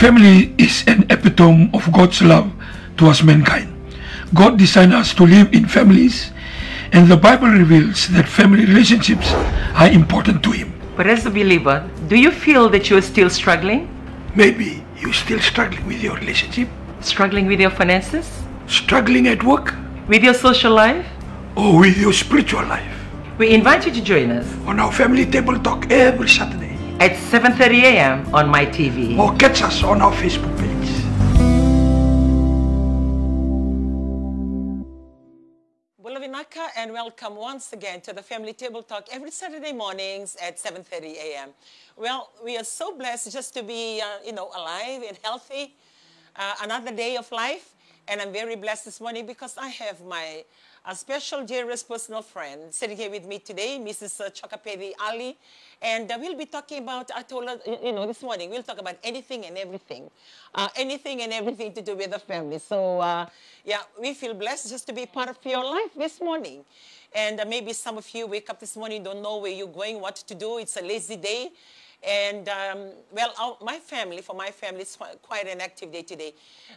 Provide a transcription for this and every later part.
family is an epitome of God's love towards mankind. God designed us to live in families, and the Bible reveals that family relationships are important to Him. But as a believer, do you feel that you are still struggling? Maybe you're still struggling with your relationship, Struggling with your finances? struggling at work, With your social life? or with your spiritual life. We invite you to join us On our Family Table Talk every Saturday, at 7:30 a.m. on my TV. or catch us on our Facebook page. Bulavinaka, and welcome once again to the Family Table Talk every Saturday mornings at 7:30 a.m. Well, we are so blessed just to be, alive and healthy. Another day of life, and I'm very blessed this morning because I have my special, dearest personal friend sitting here with me today, Mrs. Chokapedi Ali, and we'll be talking about, I told her, this morning, we'll talk about anything and everything to do with the family. So, we feel blessed just to be part of your life this morning. And maybe some of you wake up this morning, don't know where you're going, what to do. It's a lazy day. And, for my family, it's quite an active day today.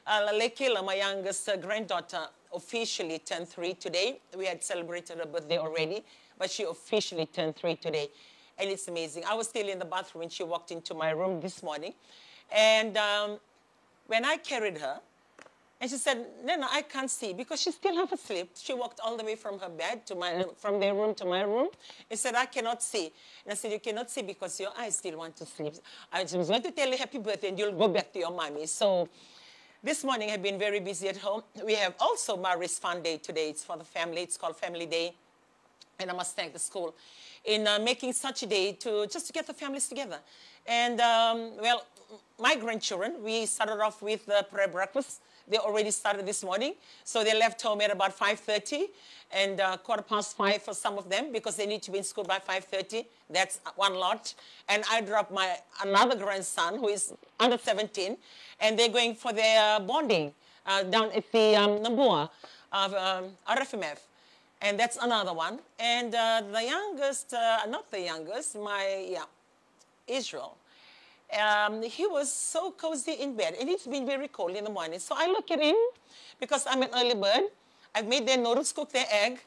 Lekila, my youngest granddaughter, officially turned 3 today. We had celebrated her birthday already, but she officially turned 3 today. And it's amazing. I was still in the bathroom when she walked into my room this morning. And when I carried her, and she said, Nana, I can't see, because she's still half asleep. She walked all the way from her bed from their room to my room. And said, I cannot see. And I said, you cannot see because your eyes still want to sleep. I was going to tell you happy birthday and you'll go back to your mommy. So this morning I've been very busy at home. We have also Mary's Fun Day today. It's for the family. It's called Family Day. And I must thank the school in making such a day just to get the families together. And, my grandchildren, we started off with prayer breakfast. They already started this morning. So they left home at about 5:30 and 5:15 for some of them because they need to be in school by 5:30. That's one lot. And I dropped my another grandson who is under 17, and they're going for their bonding down at the Nambua of RFMF. And that's another one. And the youngest, not the youngest, Israel. He was so cozy in bed, and it's been very cold in the morning. So I look at him, because I'm an early bird. I've made their noodles, cooked their egg,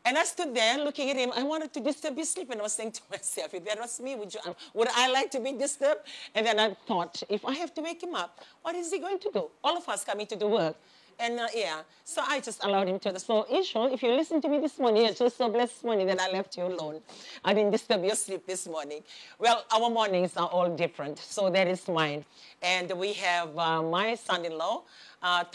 and I stood there looking at him. I wanted to disturb his sleep, and I was saying to myself, if that was me, would I like to be disturbed? And then I thought, if I have to wake him up, what is he going to do? All of us coming to do work. And so I just allowed him to. So Israel, if you listen to me this morning, you're just so blessed this morning that I left you alone. I didn't disturb your sleep this morning. Well, our mornings are all different, so that is mine. And we have my son-in-law,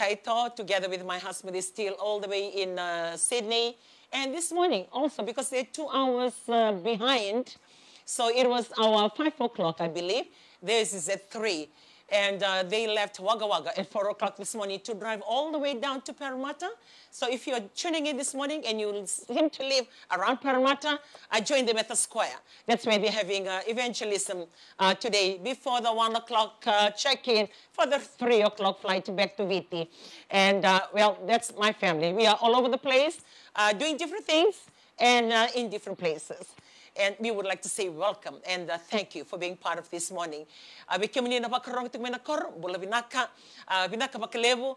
Taito, together with my husband, is still all the way in Sydney. And this morning also, because they're 2 hours behind, so it was our 5 o'clock, I believe. Theirs is at 3. And they left Wagga Wagga at 4 o'clock this morning to drive all the way down to Parramatta. So if you're tuning in this morning and you seem to live around Parramatta, I joined them at the square. That's where they're having evangelism today before the 1 o'clock check-in for the 3 o'clock flight back to Viti. And, that's my family. We are all over the place, doing different things and in different places. And we would like to say welcome and thank you for being part of this morning. Bikimini na pakarong tumena kor bula vinaka bakalevo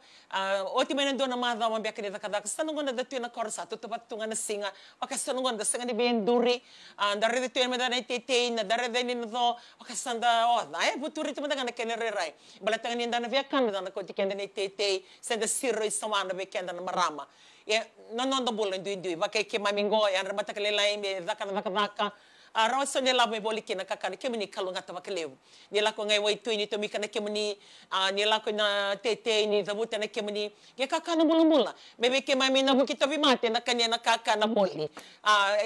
oti mena dona madha wan biakini takada stanungon na datu na kor sa tutupat tunga na singa wakastanungon da singa ni ben duri dare de tuya meda na tete na dare de ni no wakasanda ay buturi tumeda na kenere rai balatang ni ndana viakan na ko tikenda ni tete senda sirro isawanda bekenda na marama. Non da bulan dui ba ke mamingo yan ramata kalelai me daka araw so nila may boliki na kakani kemini kalunga ta bakalew nila ko ngay way tuini to mika na kemini nila ko na tete ni zabuta na kemini ya kakana mula bebe ke mami na bukita bimate na kanya na kakana boli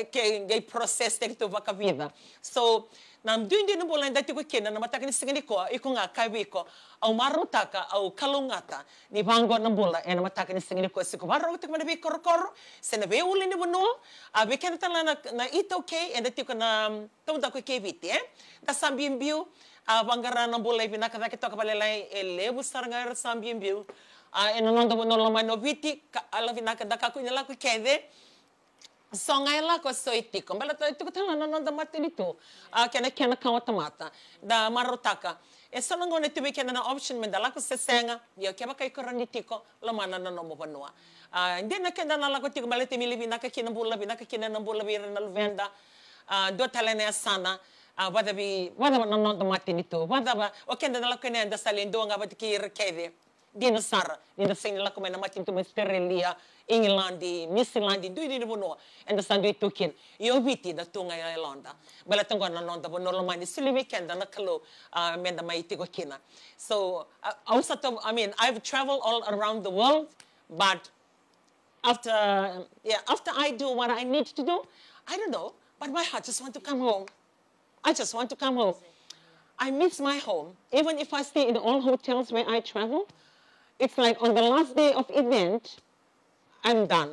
ke gay process to baka vida. So nam duin din bulan dati ko kena na matakan singani ko iko nga kaibi ko au marutaka au kalungata ni bango na bula na matakan singani ko siko baro tak mana be kor sena be ulin ni bono be ken tala na ito okay and dati ko na tumda ko kebiti da sambimbiu bangara na bula binaka daki to kapalelai elebu sarngar sambimbiu eno non do bono la manoviti ala binaka daka ko nila ko kede So ngai la ko so itiko. Bala to itiko tala no da mate dito. Kena kawata mata. Da marotaka. E so lango ne tubi kena na option men da la ko se senga. Yo keba kai korani tiko lo mana na no mo vanua. Hindi na kenda na la ko tiko bala te milibi na ka kina bula na bula bi na venda. Do tala ne sana. Wada no da mate dito. Wada ba o kenda na la ko ne da salindo nga ba tikir kede. Dina Sara, dina sing la come na matin to Australia, England, Misland, do it no, and the Sunday token. Yo viti da tunga Irlanda. Bella tunga na nonda bono romani silly weekend na kalo menda maiti go kina. So also I've traveled all around the world, but after I do what I need to do, I don't know, but my heart just want to come home. I just want to come home. I miss my home, even if I stay in all hotels where I travel. It's like on the last day of event, I'm done.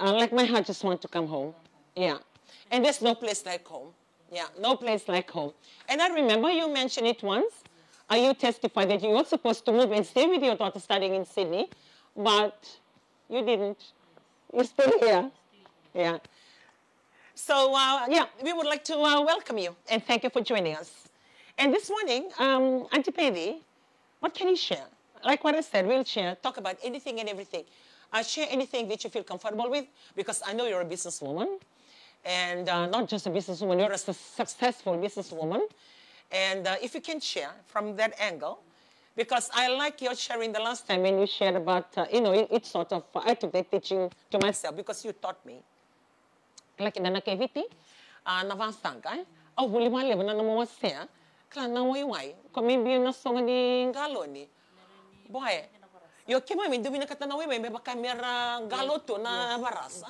Like my heart just wants to come home. Yeah. And there's no place like home. Yeah, no place like home. And I remember you mentioned it once. You testified that you were supposed to move and stay with your daughter studying in Sydney, but you didn't. You're still here. Yeah. So, we would like to welcome you and thank you for joining us. And this morning, Auntie Penny, what can you share? Like what I said, we'll share, talk about anything and everything. Share anything that you feel comfortable with, because I know you're a businesswoman, and not just a businesswoman, you're a successful businesswoman. And if you can share from that angle, because I like your sharing the last time when you shared about, it's sort of, I took that teaching to myself because you taught me. Like in the nakeviti, navansanga, oh, wuli mali, na namawasya, kla na waiwai, kumimbi na songa ni galoni. Boy, yo kima min dumi na katanawi may baka mera galoto na barasa.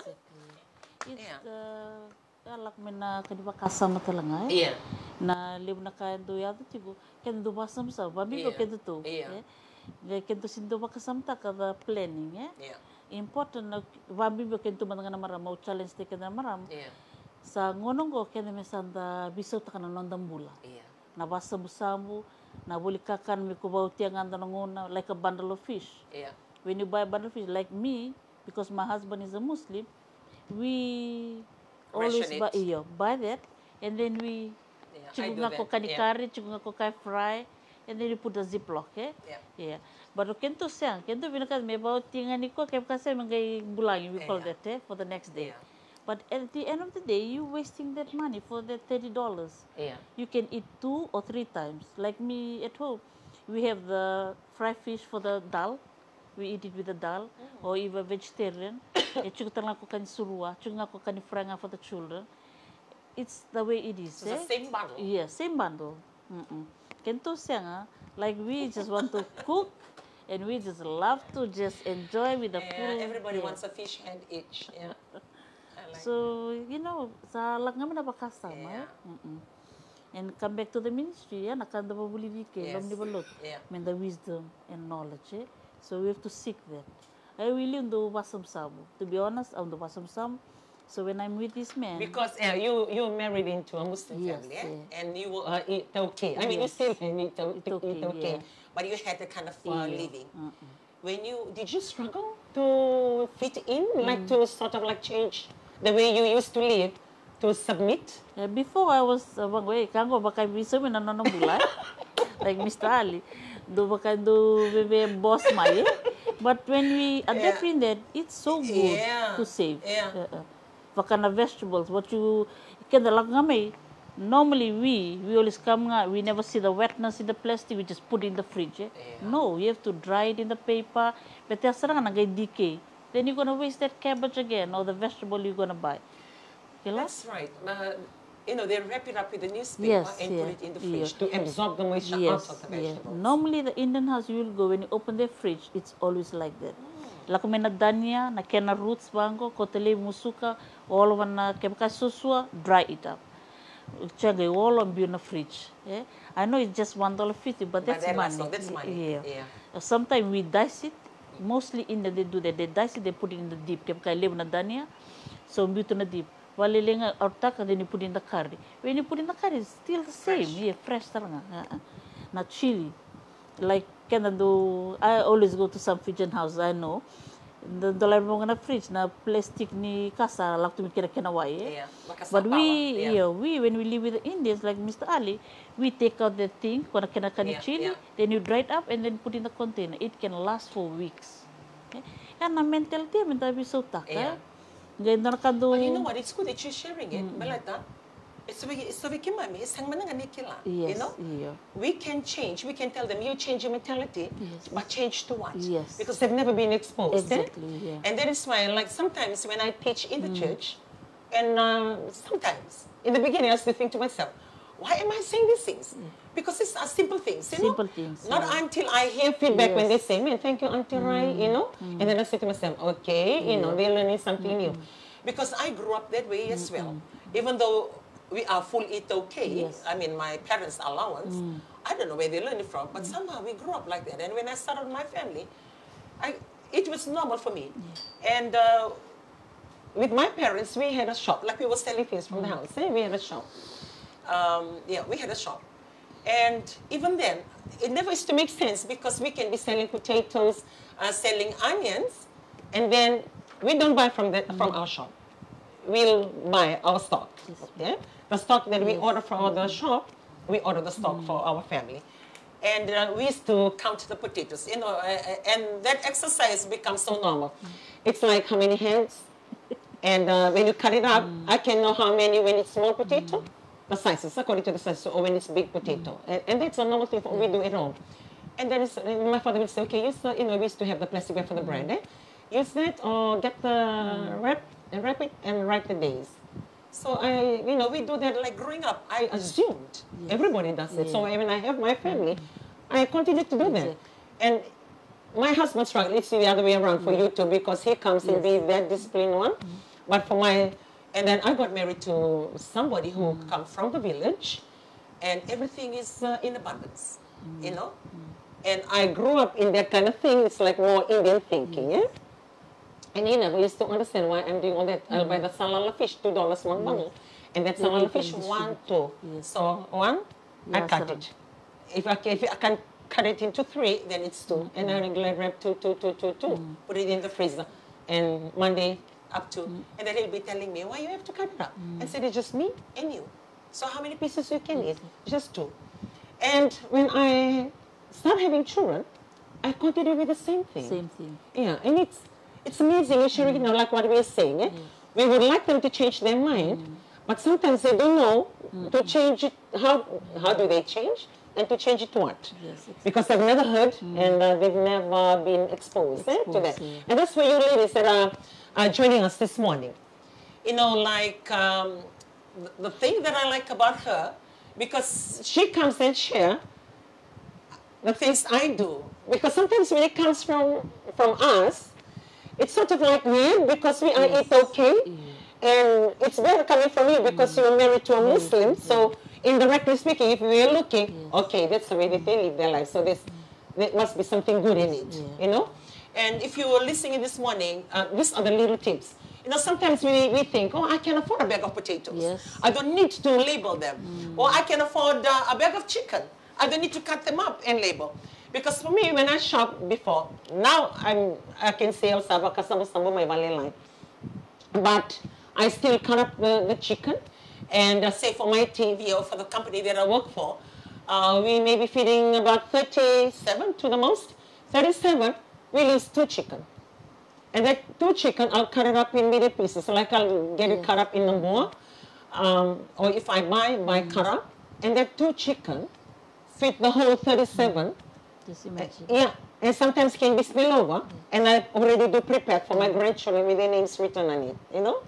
Alak min na kadiba kasama talaga Yeah. Na liw na kain do yado tigo ken do basam sa babi ko ken to. Ken to sindo ba kasamta kada planning important na babi ko ken to man na maram mo challenge te ken na maram. Sa ngonong ko ken me sanda biso ta kana nondam bula. Na basam sambu na boleh kakan mi ko bau tiangan tanongona like a bundle of fish. When you buy a bundle of fish, like me, because my husband is a Muslim, we always buy that, and then we chukunga ko kanikari, chukunga ko kai fry, and then you put a ziplock, But kento siang, kento binakas me bau tiangan ni ko kaya kasi mangai bulang, we call that for the next day. But at the end of the day, you're wasting that money for that $30. You can eat 2 or 3 times. Like me at home, we have the fried fish for the dal. We eat it with the dal, or even vegetarian. Chukutan ko kani surua, chukutan ko kani franga for the children. It's the way it is. So the same bundle. Yeah, same bundle. Kento sianga, like we just want to cook, and we just love to just enjoy with the food. Everybody wants a fish hand each. So, sa lang naman napakasama. And come back to the ministry, nakanda pa bulivike, long di balot. Men the wisdom and knowledge. So we have to seek that. I really do wasam samu. To be honest, I'm the wasam sam. So when I'm with this man. Because you married into a Muslim family, and you eat okay. I mean, you still eat okay. But you had a kind of living. Did you struggle to fit in, like to sort of like change the way you used to live, to submit? Before I was kango baka biso mi nanonong bulay, like Mr. Ali, do baka do bebe boss my. But when we adapt in that, it's so good to save. Baka na vegetables, what you can the langame. Normally we always come, we never see the wetness in the plastic, we just put it in the fridge. No, you have to dry it in the paper. But there's a decay. Then you're going to waste that cabbage again or the vegetable you're going to buy. That's right. They wrap it up with the newspaper and put it in the fridge to absorb the moisture out of the vegetables. Normally the Indian house you will go, when you open the fridge, it's always like that. Like na dania, na kena roots bango, kotele musuka, all of na kemka susua, dry it up. Chagay all on in the fridge. I know it's just $1.50, but that's money. That's money. Sometimes we dice it. Mostly India they do that. They dice it, they put it in the deep. Kaya live na dania, so buto na deep. Walilinga ortak, and then you put in the curry. When you put in the curry, it's still the same. Fresh taranga. Not chili. Like I always go to some Fijian house. I know Dalam mo na fridge na plastic ni kasa lang tumi kinawai. But we when we live with the Indians like Mr. Ali, we take out the thing kung kina chili, then you dry it up and then put in the container. It can last for weeks. Karena mentality mental so tak. Ganyan na kado. But you know what? It's good that you're sharing it. Balata. It's so we can mami. It's hang manang anikila. You know. We can change. We can tell them you change your mentality, but change to what? Yes. Because they've never been exposed. Exactly. And that is why, like sometimes when I teach in the church, and sometimes in the beginning I used to think to myself, why am I saying these things? Because it's simple things, you know. Things. Not until I hear feedback when they say, "Man, thank you, Auntie Rai," you know. And then I say to myself, okay, you know, they're learning something new. Because I grew up that way as well. Even though we are full eat okay, I mean, my parents' allowance, I don't know where they learned it from, but somehow we grew up like that. And when I started my family, it was normal for me. And with my parents, we had a shop, like we were selling things from the house. We had a shop. We had a shop. And even then, it never used to make sense because we can be selling potatoes, selling onions, and then we don't buy from our shop. We'll buy our stock. Okay? The stock that we order from the shop, we order the stock for our family. And we used to count the potatoes, you know, and that exercise becomes so normal. It's like how many hands, and when you cut it up, I can know how many when it's small potato. The sizes, according to the sizes, or when it's big potato. And that's a normal thing we do at home. And then my father would say, okay, use the, you know, we used to have the plastic bag for the bread, use that or get the wrap it and write the days. So we do that like growing up. I assumed everybody does it. So when I have my family, I continue to do that. And my husband struggled, it's the other way around for you too, because he comes and be that disciplined one. But for and then I got married to somebody who comes from the village, and everything is in abundance, you know. And I grew up in that kind of thing. It's like more Indian thinking, And you never used to understand why I'm doing all that. I'll buy the salala fish, $2 one bundle, and that salala fish 1, 2. So 1, I cut it. If I can cut it into 3, then it's 2, and I regularly wrap 2, 2, 2, 2, 2. Put it in the freezer, and Monday. Up to, and then he'll be telling me, why you have to cut it up? I said, it's just me and you. So how many pieces you can eat? Just 2. And when I start having children, I continue with the same thing. Same thing. Yeah, and it's amazing, you know, like what we are saying. We would like them to change their mind, but sometimes they don't know to change it. How do they change? And to change it to what? Because they've never heard and they've never been exposed to that. And that's why you ladies that are joining us this morning. You know, like the thing that I like about her, because she comes and shares the things I do. Because sometimes when it comes from us, it's sort of like weird because we are eat okay. And it's better coming from you because you're married to a Muslim. So indirectly speaking, if we are looking, okay, that's the way that they live their life. So there must be something good in it, you know? And if you were listening this morning, these are the little tips. You know, sometimes we think, oh, I can afford a bag of potatoes. I don't need to label them. Or I can afford a bag of chicken. I don't need to cut them up and label. Because for me, when I shop before, now I can say, but I still cut up the chicken. And say for my TV or for the company that I work for, we may be feeding about 37 to the most. 37. We lose 2 chicken. And that 2 chicken, I'll cut it up in medium pieces. Like I'll get it cut up in the more. Or if I buy cut up. And that 2 chicken fit the whole 37. Just imagine. Yeah. And sometimes can be spillover. And I already do prepare for my grandchildren with their names written on it. You know?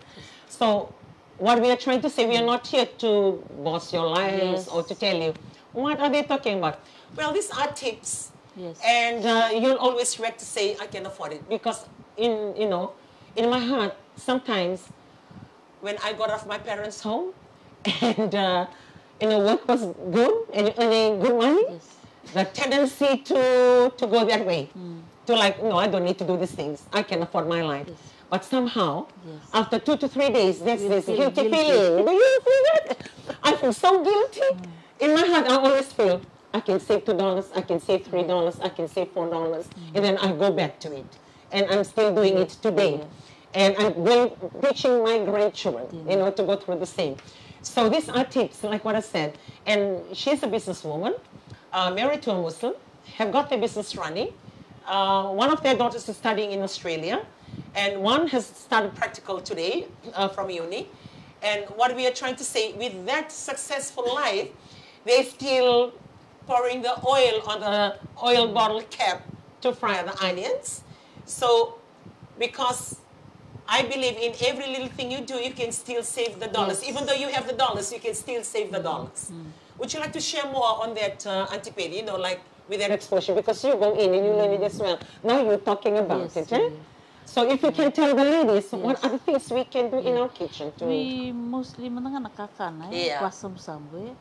So what we are trying to say, we are not here to boss your lives or to tell you. What are they talking about? Well, these are tips. And you'll always react to say, I can afford it. Because, in my heart, sometimes when I got off my parents' home and, work was good and earning good money, the tendency to go that way. To like, no, I don't need to do these things. I can afford my life. But somehow, after 2 to 3 days, there's this guilty feeling. Do you feel that? I feel so guilty. In my heart, I always feel, I can save $2, I can save $3, I can save $4, and then I go back to it. and I'm still doing it today. And I'm teaching my grandchildren, you know, to go through the same. So these are tips, like what I said. And she's a businesswoman, married to a Muslim, have got their business running. One of their daughters is studying in Australia, and one has started practical today from uni. And what we are trying to say, with that successful life, they're still pouring the oil on the oil bottle cap to fry the onions. So, because I believe in every little thing you do, you can still save the dollars. Even though you have the dollars, you can still save the dollars. Would you like to share more on that, Auntie Pedi, you know, like with that exposure? Because you go in and you learn it as well. Now you're talking about it, eh? So if you can tell the ladies, what are the things we can do in our kitchen too? We mostly mga nakakana, wasam-samwe.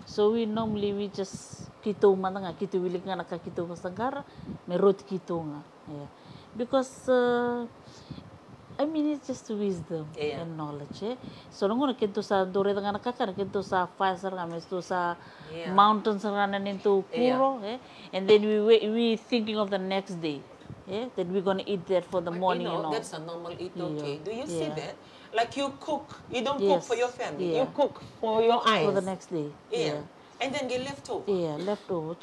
So we normally just kito man nga, kito wilig nga nakakito sa gara, may rot kito nga. Because I mean, it's just wisdom and knowledge. So, nung kinto sa dure nga nakakana, kinto sa fire nga, kinto sa mountains nga naninto puro, and then we thinking of the next day. That we're going to eat that for the morning, you know, that's a normal eat, okay. Do you see that? Like you cook, you don't cook for your family, you cook for your eyes. For the next day. And then get leftover. Leftover.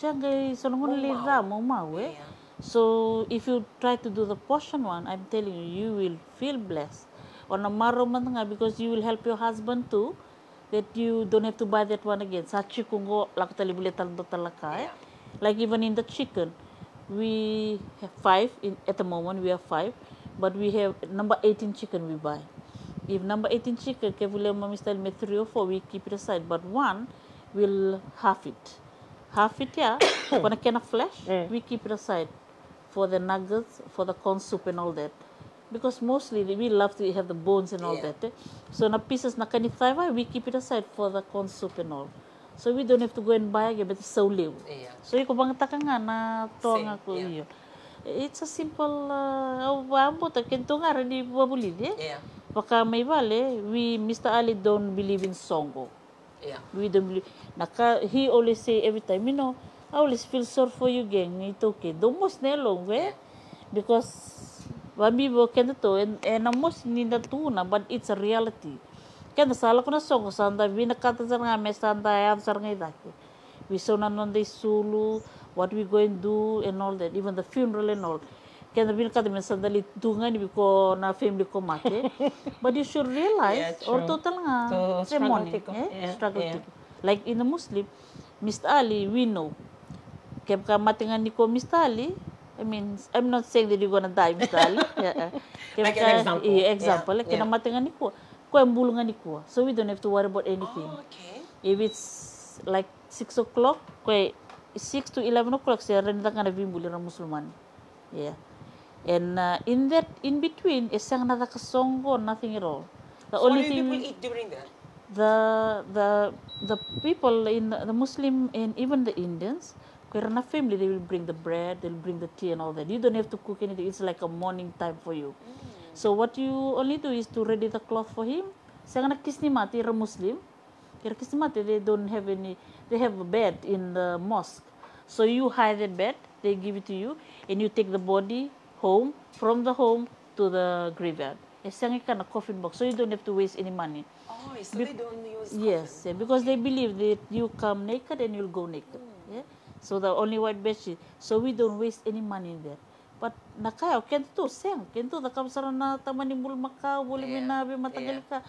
So, nung so, if you try to do the portion one, I'm telling you, you will feel blessed. On a maro man nga, because you will help your husband too, that you don't have to buy that one again. Sa chikungo, lakutali bulitan do talaka. Like even in the chicken, we have 5, at the moment we have 5, but we have number 18 chicken we buy. If number 18 chicken, kevule mami style me 3 or 4, we keep it aside, but one, we'll half it. Half it, when I can of flesh, we keep it aside for the nuggets, for the corn soup and all that. Because mostly we love to have the bones and all that. So na pieces na kanithaiva, we keep it aside for the corn soup and all. So we don't have to go and buy again, but it's so liw. So iko bang taka nga na to nga ko iyo. It's a simple ambot kento nga rin di babulid Baka may vale, we Mr. Ali don't believe in songo. We don't believe. He always say every time, you know, I always feel sorry for you, gang. It's okay. Domos nelong, because Babibo kento to and amos ninda tuna, but it's a reality. Kaya sala ko na songo sanda binakata sa nga mesanda ayam sa nga idaki. We saw na non they sulu, what we going to do and all that, even the funeral and all. Kaya binakata mesanda li tungan biko na family ko mate. But you should realize or total nga ceremony, struggle. Like in the Muslim, Mr. Ali, we know. Kaya ka matingan ni ko Mr. Ali. I mean, I'm not saying that you're gonna die, Mr. Ali. Like an example. Example. Like kaya matingan ni ko. So we don't have to worry about anything. If it's like 6 o'clock, 6 to 11 o'clock, siya rin ka na bimbuli ng Musliman. And in between, isang nakakasonggo, nothing at all. The so only what do thing people eat during that? The people in the Muslim and even the Indians, kaya na family, they will bring the bread, they'll bring the tea and all that. You don't have to cook anything. It's like a morning time for you. So what you only do is to ready the cloth for him. Siya nga nakisnimati, you're a Muslim. Kaya kisnimati, they have a bed in the mosque. So you hide that bed, they give it to you, and you take the body home, from the home to the graveyard. Siya nga na coffin box, so you don't have to waste any money. So they don't use coffin? Yes, because they believe that you come naked and you'll go naked. So the only white bedsheet. So we don't waste any money in there. But nakaya, kento the kamsara na tamani mul makaw, buli minabi matagal ka,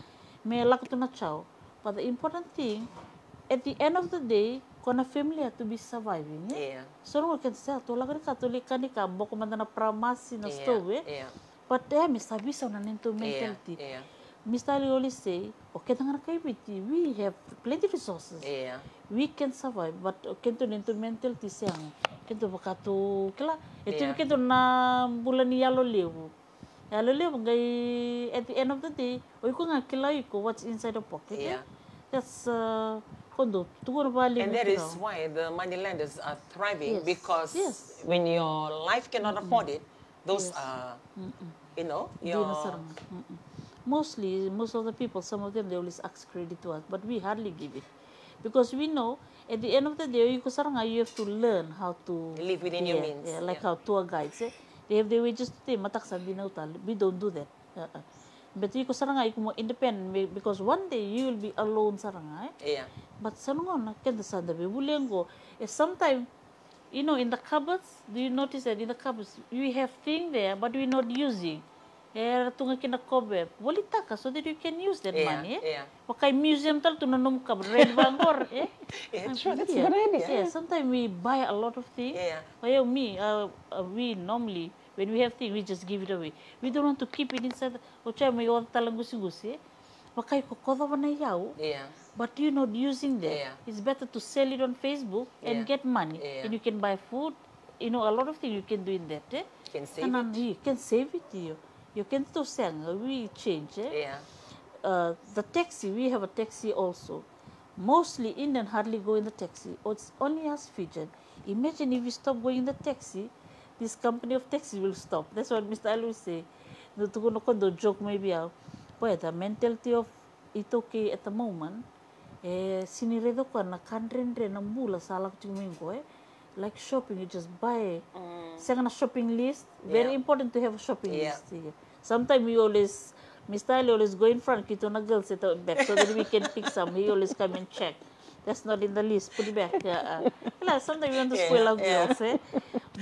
may lak to na chow. But the important thing, at the end of the day, kung family have to be surviving. So no can say, tulad ka tulika ni ka, boko man na pramasi na stove. But may sabi sa naninto mentality. Mr. Ali always say, okay, we have plenty of resources. We can survive, but kento nito mentality siyang. Kento baka to, kala, ito kento na bulan ni yalo liw, at the end of the day, oy ko nga kilay ko what's inside the pocket. That's kondo. And that is why the moneylenders are thriving, because when your life cannot afford it, those are, you know, most of the people, some of them, they always ask credit to us, but we hardly give it. Because we know, at the end of the day, you have to learn how to live within your means. Like how tour guides. They have their wages today, mataksan din na utal. We don't do that. But you ko sarangay ko mo independent because one day you will be alone sarangay. Yeah. But sarangay na kenda sa dabi bulian ko. Sometimes, you know, in the cupboards, do you notice that in the cupboards we have things there, but we're not using. Tunga kinakobe, walita ka so that you can use that money. Pakai museum tal tu nanum cupboard red bangor. Yeah, sure, that's a good idea. Yeah, sometimes we buy a lot of things. Yeah. We normally, when we have things, we just give it away. We don't want to keep it inside. Ocha may yon talang gusi-gusi. Pakai ko koda na yaw. Yeah. But you're not using that. Yeah. It's better to sell it on Facebook and get money. And you can buy food. You know, a lot of things you can do in that. You can save it. You can save it. You can do something. We change. The taxi, we have a taxi also. Mostly Indian hardly go in the taxi. It's only us Fijian. Imagine if we stop going in the taxi, this company of taxi will stop. That's what Mr. Ali will say. The joke maybe out. But the mentality of Itoke at the moment, siniredo ko na kanren ng mula sa alak ko like shopping, you just buy. Second shopping list, very important to have a shopping list. Sometimes we always, Mr. Ali always go in front, kito na girls ito back so that we can pick some. He always come and check. That's not in the list. Put it back. Sometimes we want to spoil our girls.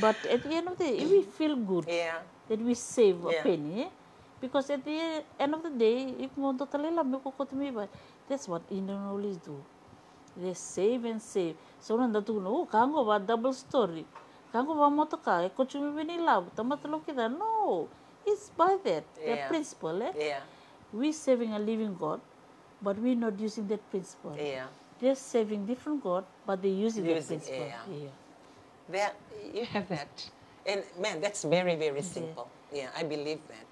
But at the end of the day, we feel good that we save a penny. Because at the end of the day, if we want to tell them, that's what Indian always do. They save and save. So nanda tu no, kango ba double story. Kango ba mo to ka, kuchumi binilaw, tamatulog kita. No, it's by that, the principle. We saving a living God, but we're not using that principle. They're saving different God, but they're using that principle. That, you have that. And man, that's very, very simple. I believe that.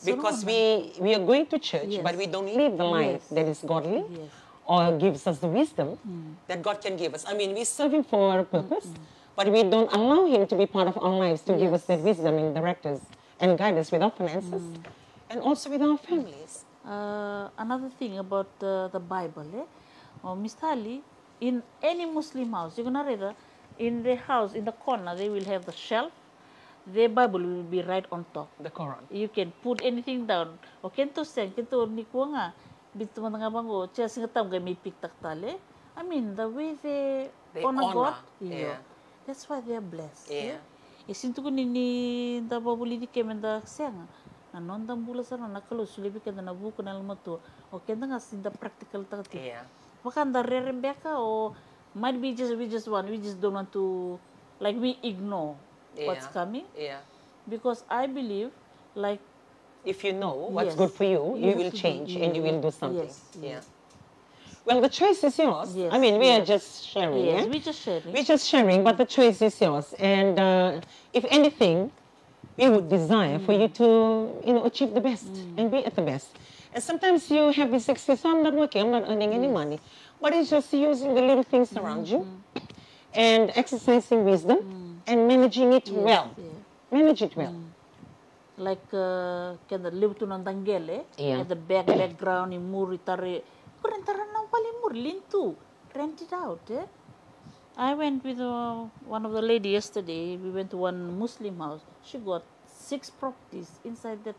Because we are going to church, but we don't live the life that is godly or gives us the wisdom that God can give us. I mean, we serve Him for a purpose, but we don't allow Him to be part of our lives to give us that wisdom and direct us and guide us with our finances and also with our families. Another thing about the Bible, Mr. Ali, in any Muslim house, you're going to read in the house, in the corner, they will have the shelf. The Bible will be right on top. The Quran. You can put anything down. O kento sen, kento ni ko nga, bito mga bango, siya singatam ga may piktak tale. I mean, the way they honor God, that's why they are blessed. Isinto ko ni da babuli di kemenda senga. Nanondang bula sa nakalo sulibi kenda na buko na lumato. O kenda nga sinda practical takati. Makanda Rebecca or might be we just don't want to, like, we ignore what's coming. Because I believe, like, if you know what's good for you, you will change and you will do something. Well, the choice is yours. I mean, we are just sharing. We're just sharing. We're just sharing, but the choice is yours. And if anything, we would desire for you to, achieve the best and be at the best. And sometimes you have this excuse, I'm not working, I'm not earning any money. But it's just using the little things around you and exercising wisdom and managing it well. Manage it well. Like, kaya live to ng tanggele, at the background, yung muri tari, kurentaran ng palimur, lintu, rent it out. I went with one of the lady yesterday. We went to one Muslim house. She got 6 properties inside that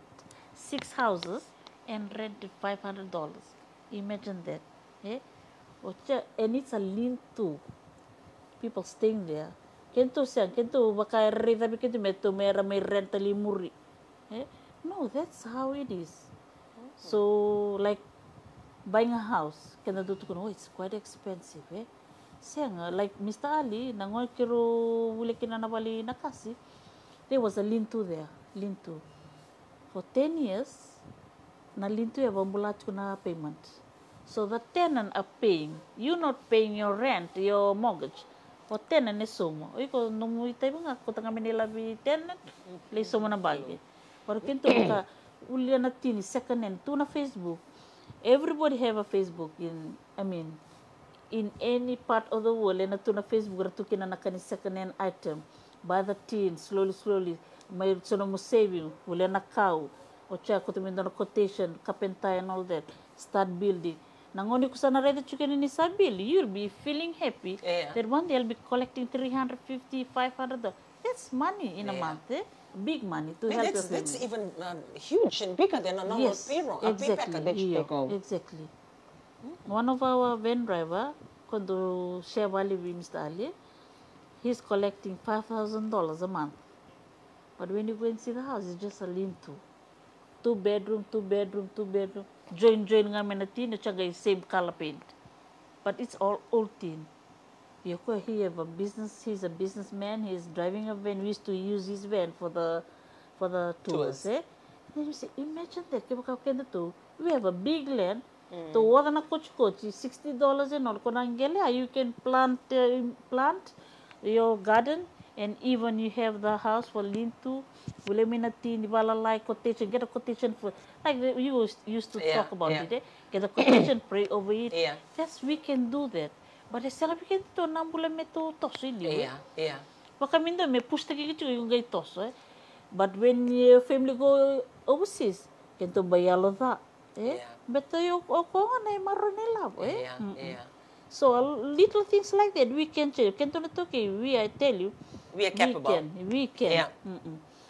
6 houses and rented $500. Imagine that. And it's a lintu. People staying there. Kento baka rita kento mera may rentali muri. No, that's how it is. So, like, buying a house, it's quite expensive. Like Mr. Ali, nangoy kiro wuli kinanawali nakasi, there was a lintu there, lintu. For 10 years, na lintu bambulat ko na payment. So the tenant are paying. You're not paying your rent, your mortgage. For tenant is sumo. Iko numuwi tayo nga ko tanga Manila bi tenant, lay sumo na bagi. Pero kinto ka uli na tini second hand to na Facebook. Everybody have a Facebook in any part of the world, and to na Facebook ratu kinanakani second hand item. Buy the tin slowly. May sono mo saving, wala na cow. O siya ko tumindo na quotation, kapentay and all that. Start building. Nangoni ko sa nareda chukin ni Sabil, you'll be feeling happy that one day I'll be collecting $350, $500. That's money in a month. big money to And help your that's family. even huge and bigger than a normal Yes, payroll, a pay exactly. packet that you take home. Exactly. One of our van driver, quando share Ali Mr. Ali, he's collecting $5,000 a month. But when you go and see the house, it's just a lean-to. 2 bedroom, 2 bedroom, 2 bedroom. Join nga menati na chaga same color paint. But it's all old tin. He have a business. He's a businessman. He's driving a van. We used to use his van for the tours. Eh? Then you say, imagine that. We have a big land. To water na coach $60 and all. You can plant your garden, and even you have the house for lean-to. Get a quotation for, like we used to talk about it. Eh? Get a quotation, pray over it. Yeah. Yes, we can do that. But I said, we can do nambula meto toss in you. Yeah. Pakamindo me push the kikichu yung gay toss. But when your family go overseas, can to bayalo that. Eh? But you na maronela. Yeah. So little things like that we can change. Can to okay, I tell you, We are capable. We can. Yeah.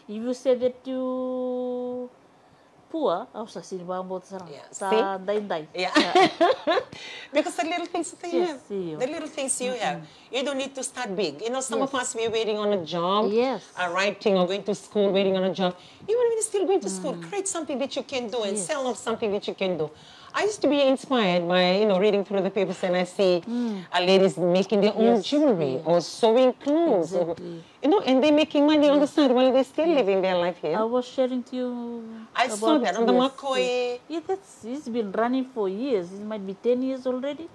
If you say that you poor, sa sinibambot sa dain. Yeah. Because the little things that you have, the little things you have, you don't need to start big. You know, some of us, we're waiting on a job, writing or going to school, waiting on a job. Even when you're still going to school, create something that you can do and sell off something that you can do. I used to be inspired by, reading through the papers, and I see ladies making their own jewelry or sewing clothes. Exactly. Or, and they're making money on the side while they're still living their life here. I was sharing to you. I saw that on the McCoy. Yeah, it's been running for years. It might be 10 years already.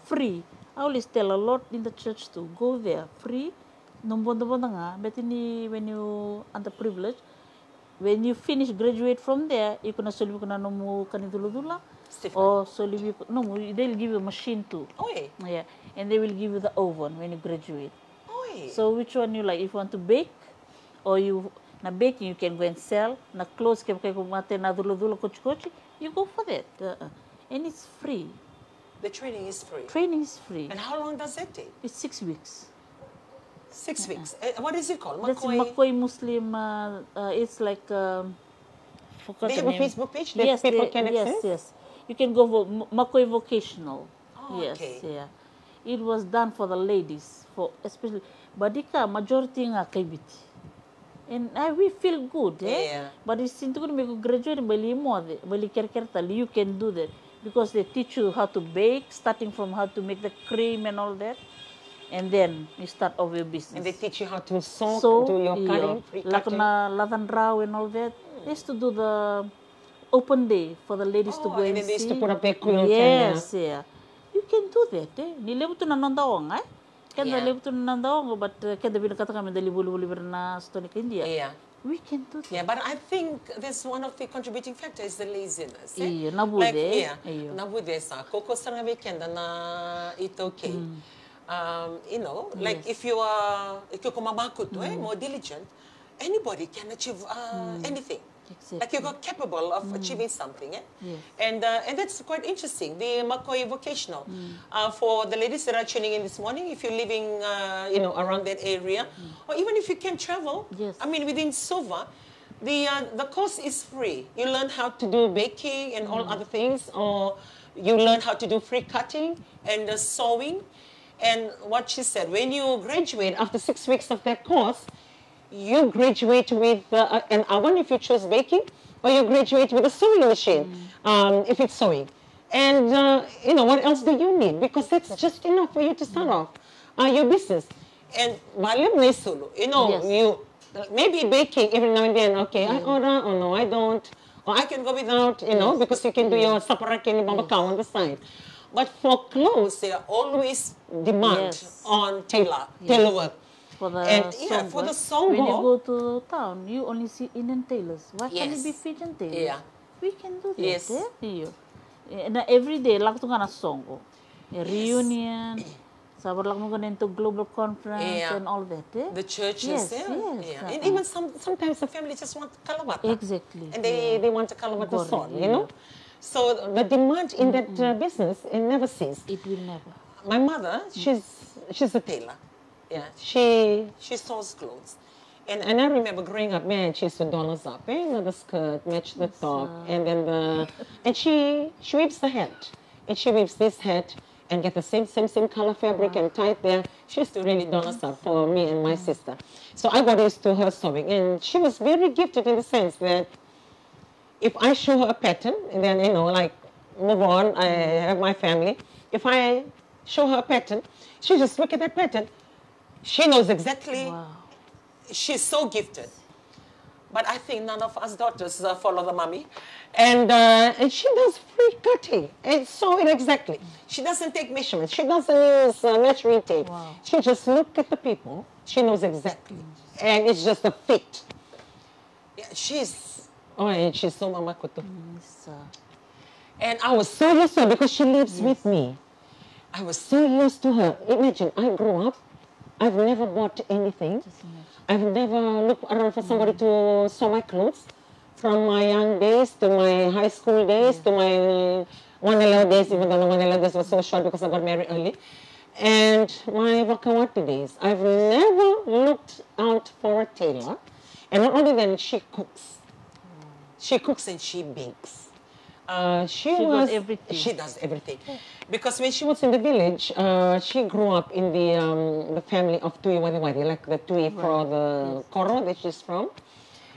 Free. I always tell a lot in the church to go there. Free. But when you underprivileged, when you finish, graduate from there, you can solve kaniduludula. Or they'll give you a machine too. Yeah, and they will give you the oven when you graduate. So which one you like? If you want to bake, or you na baking, you can go and sell. Na clothes you go for that, and it's free. The training is free. Training is free. And how long does that take? It's 6 weeks. 6 weeks. What is it called? That's McCoy Muslim. It's like. They have a Facebook page that people can access? Yes. You can go for McCoy Vocational. Okay. Yeah. It was done for the ladies, for especially. Badika majority nga kaibiti. And we feel good, Yeah. But it's into make graduate you can do that because they teach you how to bake, starting from how to make the cream and all that, and then you start off your business. And they teach you how to sew, do your cutting, pre-cutting, latandraw and all that. They used to do the open day for the ladies to go and then they used see. to put up their quilt. Yes, You can do that, Nilebu to nanondaong, Can the live to nandaong, but can the binakata kami dalibulu na stone India. Yeah. We can do that. Yeah, but I think that's one of the contributing factors is the laziness. Nabude. Nabude sa. Koko sa nga weekend na ito okay. Like if you are, more diligent, anybody can achieve anything. Exactly. Like you're capable of achieving something. Yes. And that's quite interesting. The McCoy Vocational. For the ladies that are tuning in this morning, if you're living, around that area, or even if you can travel, I mean, within Suva, the course is free. You learn how to do baking and all other things, or you learn how to do free cutting and sewing. And what she said, when you graduate after 6 weeks of that course, you graduate with an oven if you choose baking, or you graduate with a sewing machine if it's sewing. And, what else do you need? Because that's just enough for you to start off your business. And you maybe baking every now and then, okay, I order, or no, I don't. Or I can go without, because you can do your saparaki and babakao on the side. But for clothes, there are always demand on tailor work. For the for the songbook. When you go to town, you only see Indian tailors. Why can't it be Fijian tailors? Yeah. We can do that. Yes. And every day, like to gana songo, a reunion. Sabar lang mo ganin to global conference and all that. The churches, and even sometimes the family just want kalawata. Exactly. And they want a kalawata song, So the demand in that business, it never ceases. It will never. My mother, she's a tailor. Yeah, she sews clothes. And I remember growing up, man, she used to doll us up. The skirt, match the top, and then and she weaves the hat. And she weaves this hat and get the same color fabric and tie it there. She used to really doll us up for me and my sister. So I got used to her sewing. And she was very gifted in the sense that if I show her a pattern, and then, like, move on, I have my family. If I show her a pattern, she just look at that pattern. She knows exactly. Wow. She's so gifted. But I think none of us daughters follow the mommy. And she does free cutting and sewing exactly. She doesn't take measurements. She doesn't use measuring tape. Wow. She just look at the people. She knows exactly. And it's just a fit. Yeah, she's so Mama Kutu. And I was so used to her because she lives with me. I was so used to her. Imagine, I grew up. I've never bought anything. I've never looked around for somebody to sew my clothes. From my young days to my high school days to my Wanelao days, even though my Wanelao days was so short because I got married early. And my Wakawati days. I've never looked out for a tailor. And not only that, she cooks. She cooks and she bakes. She does everything. She does everything. Because when she was in the village, she grew up in the family of Tui Wadiwadi, like the Tui for the Koro that she's from.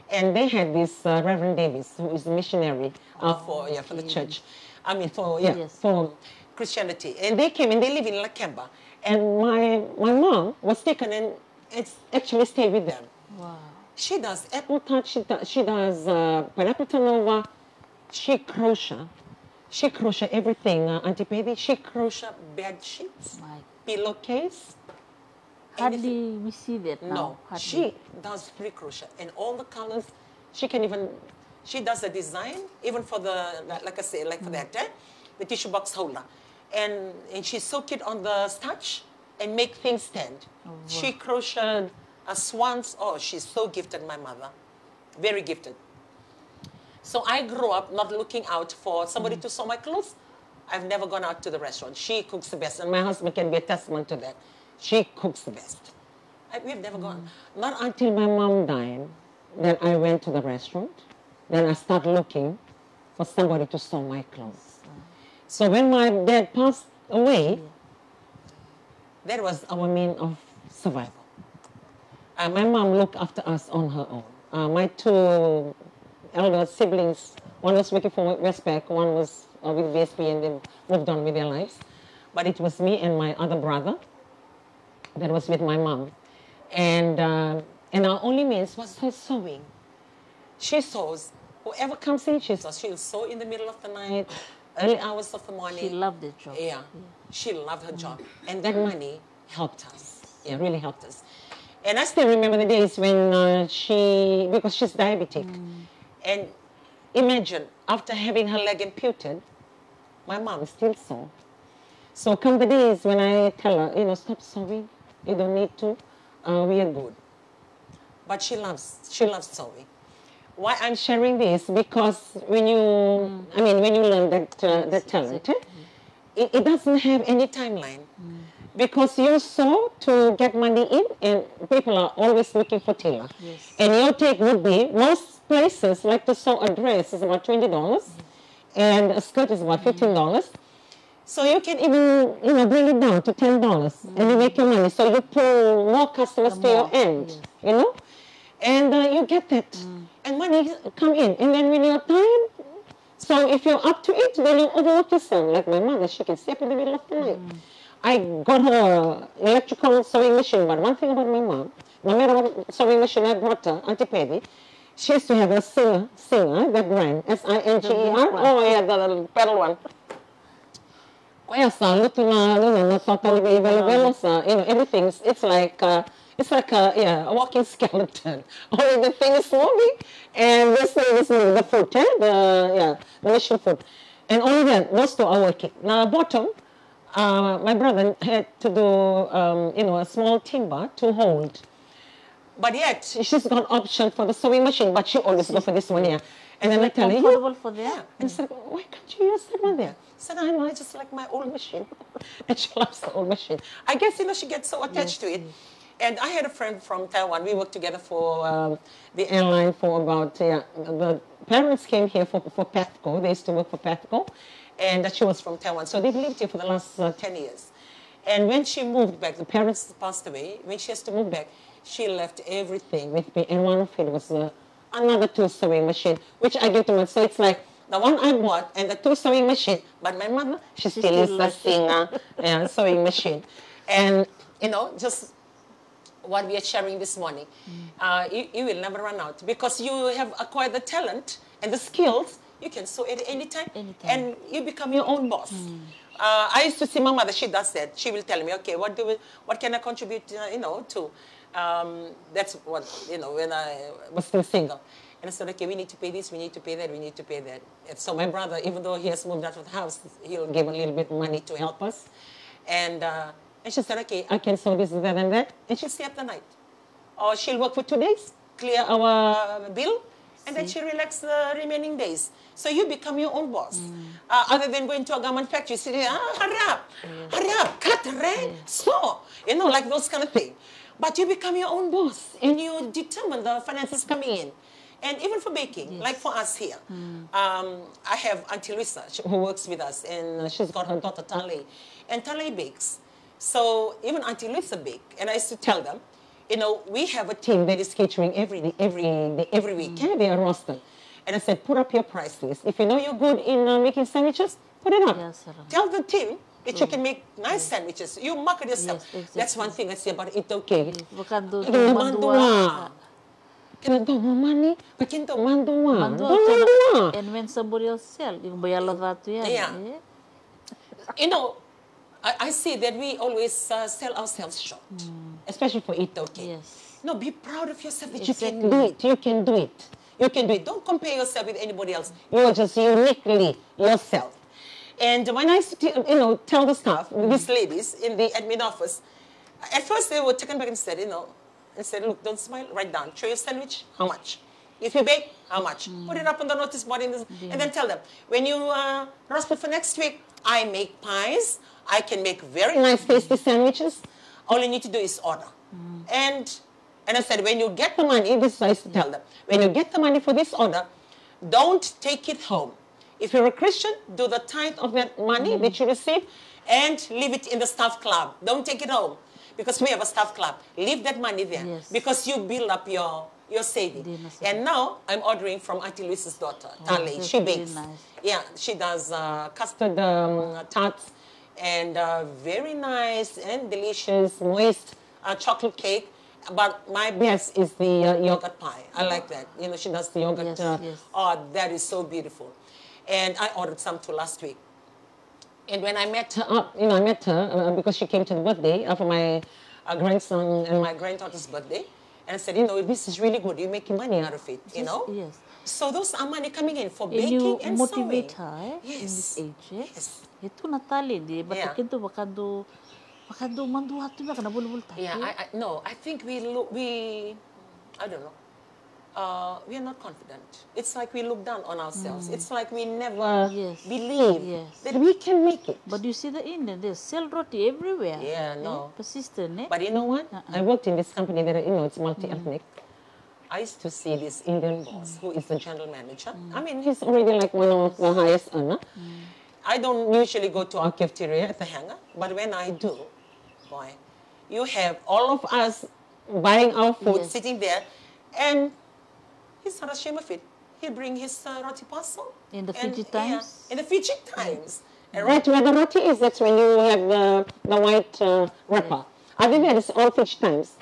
And they had this Reverend Davis, who is a missionary for the church. I mean, for Christianity. And they came and they live in Lakemba. And my mom was taken and it's actually stayed with them. Wow. She does apple tart, she does pineapple turnover, she crochet. She crochet everything, Auntie Pedi. She crochet bed sheets, pillowcase. Hardly we see that now. No, hardly. She does free crochet and all the colors. She does the design even for the, like I say, like for that, the tissue box holder. And she soak it on the starch and make things stand. Oh, wow. She crocheted swans. Oh, she's so gifted, my mother. Very gifted. So I grew up not looking out for somebody to sew my clothes. I've never gone out to the restaurant. She cooks the best, and my husband can be a testament to that. She cooks the best. We've never gone. Not until my mom died, then I went to the restaurant. Then I started looking for somebody to sew my clothes. So when my dad passed away, that was our means of survival. My mom looked after us on her own. My two elder siblings, one was working for Westpac, one was with BSP, and they moved on with their lives. But it was me and my other brother that was with my mom. And our only means was her sewing. She sews. Whoever comes in, she sews. She'll sew in the middle of the night, early hours of the morning. She loved the job. Yeah, she loved her job. And that money helped us. It really helped us. And I still remember the days when because she's diabetic. And imagine, after having her leg amputed, my mom still sew. So come the days when I tell her, stop sewing, you don't need to, we are good. But she loves sewing. Why I'm sharing this? Because when you learn that talent, it doesn't have any timeline. Because you sew to get money in, and people are always looking for tailor. Yes. And your take would be, most places like to sew a dress is about $20, and a skirt is about $15. So you can even, bring it down to $10, and you make your money. So you pull more customers to your end, and you get that, and money come in. And then when you're tired, so if you're up to it, then you overwork yourself. Like my mother, she can stay up in the middle of the night. I got her electrical sewing machine, but one thing about my mom, no matter what sewing machine I brought her, Auntie Pedi, she used to have a singer that ran, S-I-N-G-E-R. Oh yeah, the pedal one. Everything, it's like a walking skeleton. Only the thing is moving, and this is the foot, the machine foot. And only that, those two are working. Now, bottom, my brother had to do, a small timber to hold. But yet, she's got option for the sewing machine, but she always go for this one here. And then I tell her, comfortable for that? Yeah. And I said, why can't you use that one there? I said, I know, I just like my old machine. And she loves the old machine. I guess, she gets so attached to it. And I had a friend from Taiwan. We worked together for the airline for about, the parents came here for Pathco. They used to work for Pathco. And she was from Taiwan. So they've lived here for the last 10 years. And when she moved back, the parents passed away. When she has to move back, she left everything with me. And one of it was another 2 sewing machine, which I gave to her. So it's like the one I bought and the 2 sewing machine. But my mother, she still is the singer sewing machine. And, you know, just what we are sharing this morning, you will never run out because you have acquired the talent and the skills. You can sew at any time, and you become your own boss. I used to see my mother, she does that. She will tell me, okay, what can I contribute, you know, to? That's what, you know, when I was still single. And I said, okay, we need to pay this, we need to pay that, we need to pay that. And so my brother, even though he has moved out of the house, he'll give a little bit of money to help us. And she said, okay, I can sew this, that, and that. And she'll stay up the night. Or she'll work for 2 days, clear our bill, and then she relax the remaining days. So you become your own boss. Other than going to a garment factory, say, hurry up, cut, red, sew, you know, like those kind of things. But you become your own boss, and you determine the finances coming in. And even for baking, like for us here, I have Auntie Luisa, who works with us, and she's got her daughter Tale, and Tale bakes. So even Auntie Luisa bake, and I used to tell them, you know, we have a team that is catering every week. They are rostered. And I said, put up your price list. If you know you're good in making sandwiches, put it up. Yes, tell the team that you can make nice sandwiches. You market yourself. Yes, exactly. That's one thing I say about it, okay. And when somebody else sells, you buy all of that. Yeah. You know, I see that we always sell ourselves short, especially for it, okay. Yes. No, be proud of yourself that you can do it. You can do it. You can do it. Don't compare yourself with anybody else. You are just uniquely yourself. And when I, you know, tell the staff, these ladies in the admin office, at first they were taken back and said, you know, look, don't smile, write down. Show your sandwich, how much? If you bake, how much? Put it up on the notice board, and then tell them, when you roast it for next week, I make pies. I can make very nice, tasty sandwiches. All you need to do is order. And I said, when you get the money, this is what I used to tell them, when you get the money for this order, don't take it home. If you're a Christian, do the tithe of that money that you receive and leave it in the staff club. Don't take it home because we have a staff club. Leave that money there because you build up your saving. And now I'm ordering from Auntie Luisa's daughter, Tale. She bakes. Nice. Yeah, she does custard tarts and very nice and delicious, moist chocolate cake. But my best is the yogurt pie. I like that. You know, she does the yogurt. Oh, that is so beautiful. And I ordered some too last week. And when I met her, you know, I met her because she came to the birthday for my grandson and my granddaughter's birthday. And I said, you know, this is really good. You're making money out of it, you know? Yes. So those are money coming in for baking and sewing. You motivate her in this age. Yes. Ito natali, di ba? Kinto bakado manduhat tu ba kana bulbul tayo. Yeah, no, I think we I don't know. We are not confident. It's like we look down on ourselves. It's like we never believe that we can make it. But you see the Indian, they sell roti everywhere. Yeah, no. Persistent, eh? But you know what? I worked in this company that, you know, it's multi-ethnic. I used to see this Indian boss who is the general manager. I mean, he's already like one of the highest earner. I don't usually go to our cafeteria at the hangar, but when I do, boy, you have all of us buying our food, sitting there, and he's not ashamed of it. He'll bring his roti parcel. In the Fiji Times? In the Fiji Times. And right where the roti is, that's when you have the white wrapper. I think that is all Fiji Times.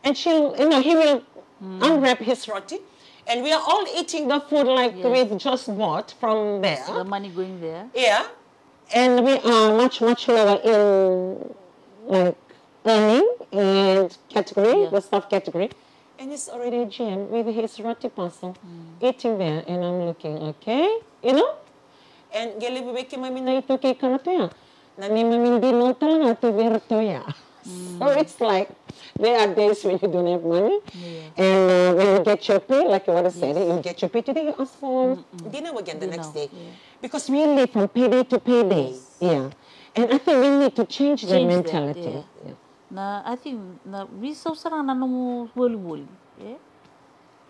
And she'll, you know, he will unwrap his roti. And we are all eating the food like we've just bought from there. So the money going there. Yeah. And we are much, much lower in like earning and category, the staff category. And it's already a GM with his roti parcel eating there. And I'm looking, okay, you know? And gali bibeki mami na ito kay karatoya. Nani mami dino talaga to virtuya. So it's like, there are days when you don't have money. And when you get your pay, like you want to say, you get your pay today, you ask for dinner again the next day. Because we live from payday to payday. And I think we need to change that mentality. I think we so sarang na no woli.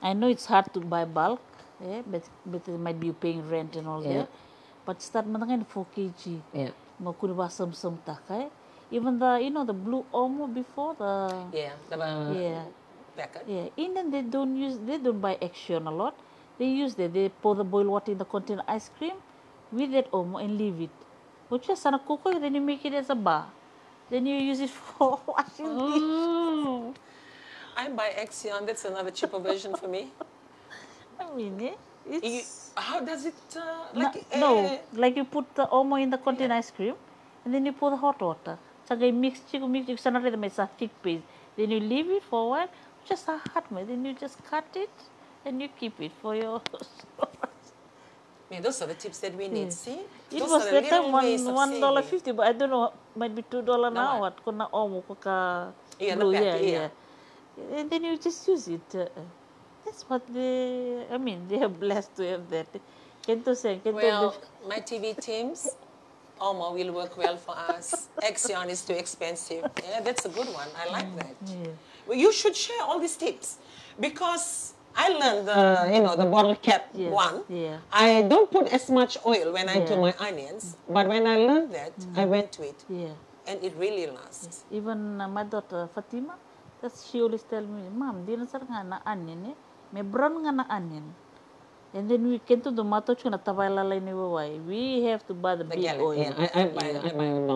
I know it's hard to buy bulk, but it might be paying rent and all that. But start manangan 4 kg. Makuri ba some takai. Even the blue omo before the packet. Indian they don't buy Action a lot. They pour the boiled water in the container ice cream with that omo and leave it. But just on a cocoa, then you make it as a bar. Then you use it for washing dishes. I buy Axion. That's another cheaper version for me. I mean, how does it like you put the omo in the container ice cream, and then you pour the hot water. So you mix sana rin may sa thick paste. Then you leave it for a while, just a hot way. Then you just cut it and you keep it for your. Those are the tips that we need. See, it was that time $1.50, but I don't know, might be $2 now. What kuna omo kuka blue, and then you just use it. That's what they are blessed to have that. Well, my TV teams, Omo will work well for us. Axion is too expensive. Yeah, that's a good one. I like that. Well, you should share all these tips because I learned the bottle cap one. I don't put as much oil when I do my onions, but when I learned that, I went to it. And it really lasts. Even my daughter Fatima, she always tell me, Mom, di na sarang na onion may brown nga na onion. And then we can to the mato chuna tabalalay ni wawai. We have to buy the big gallon. oil. I buy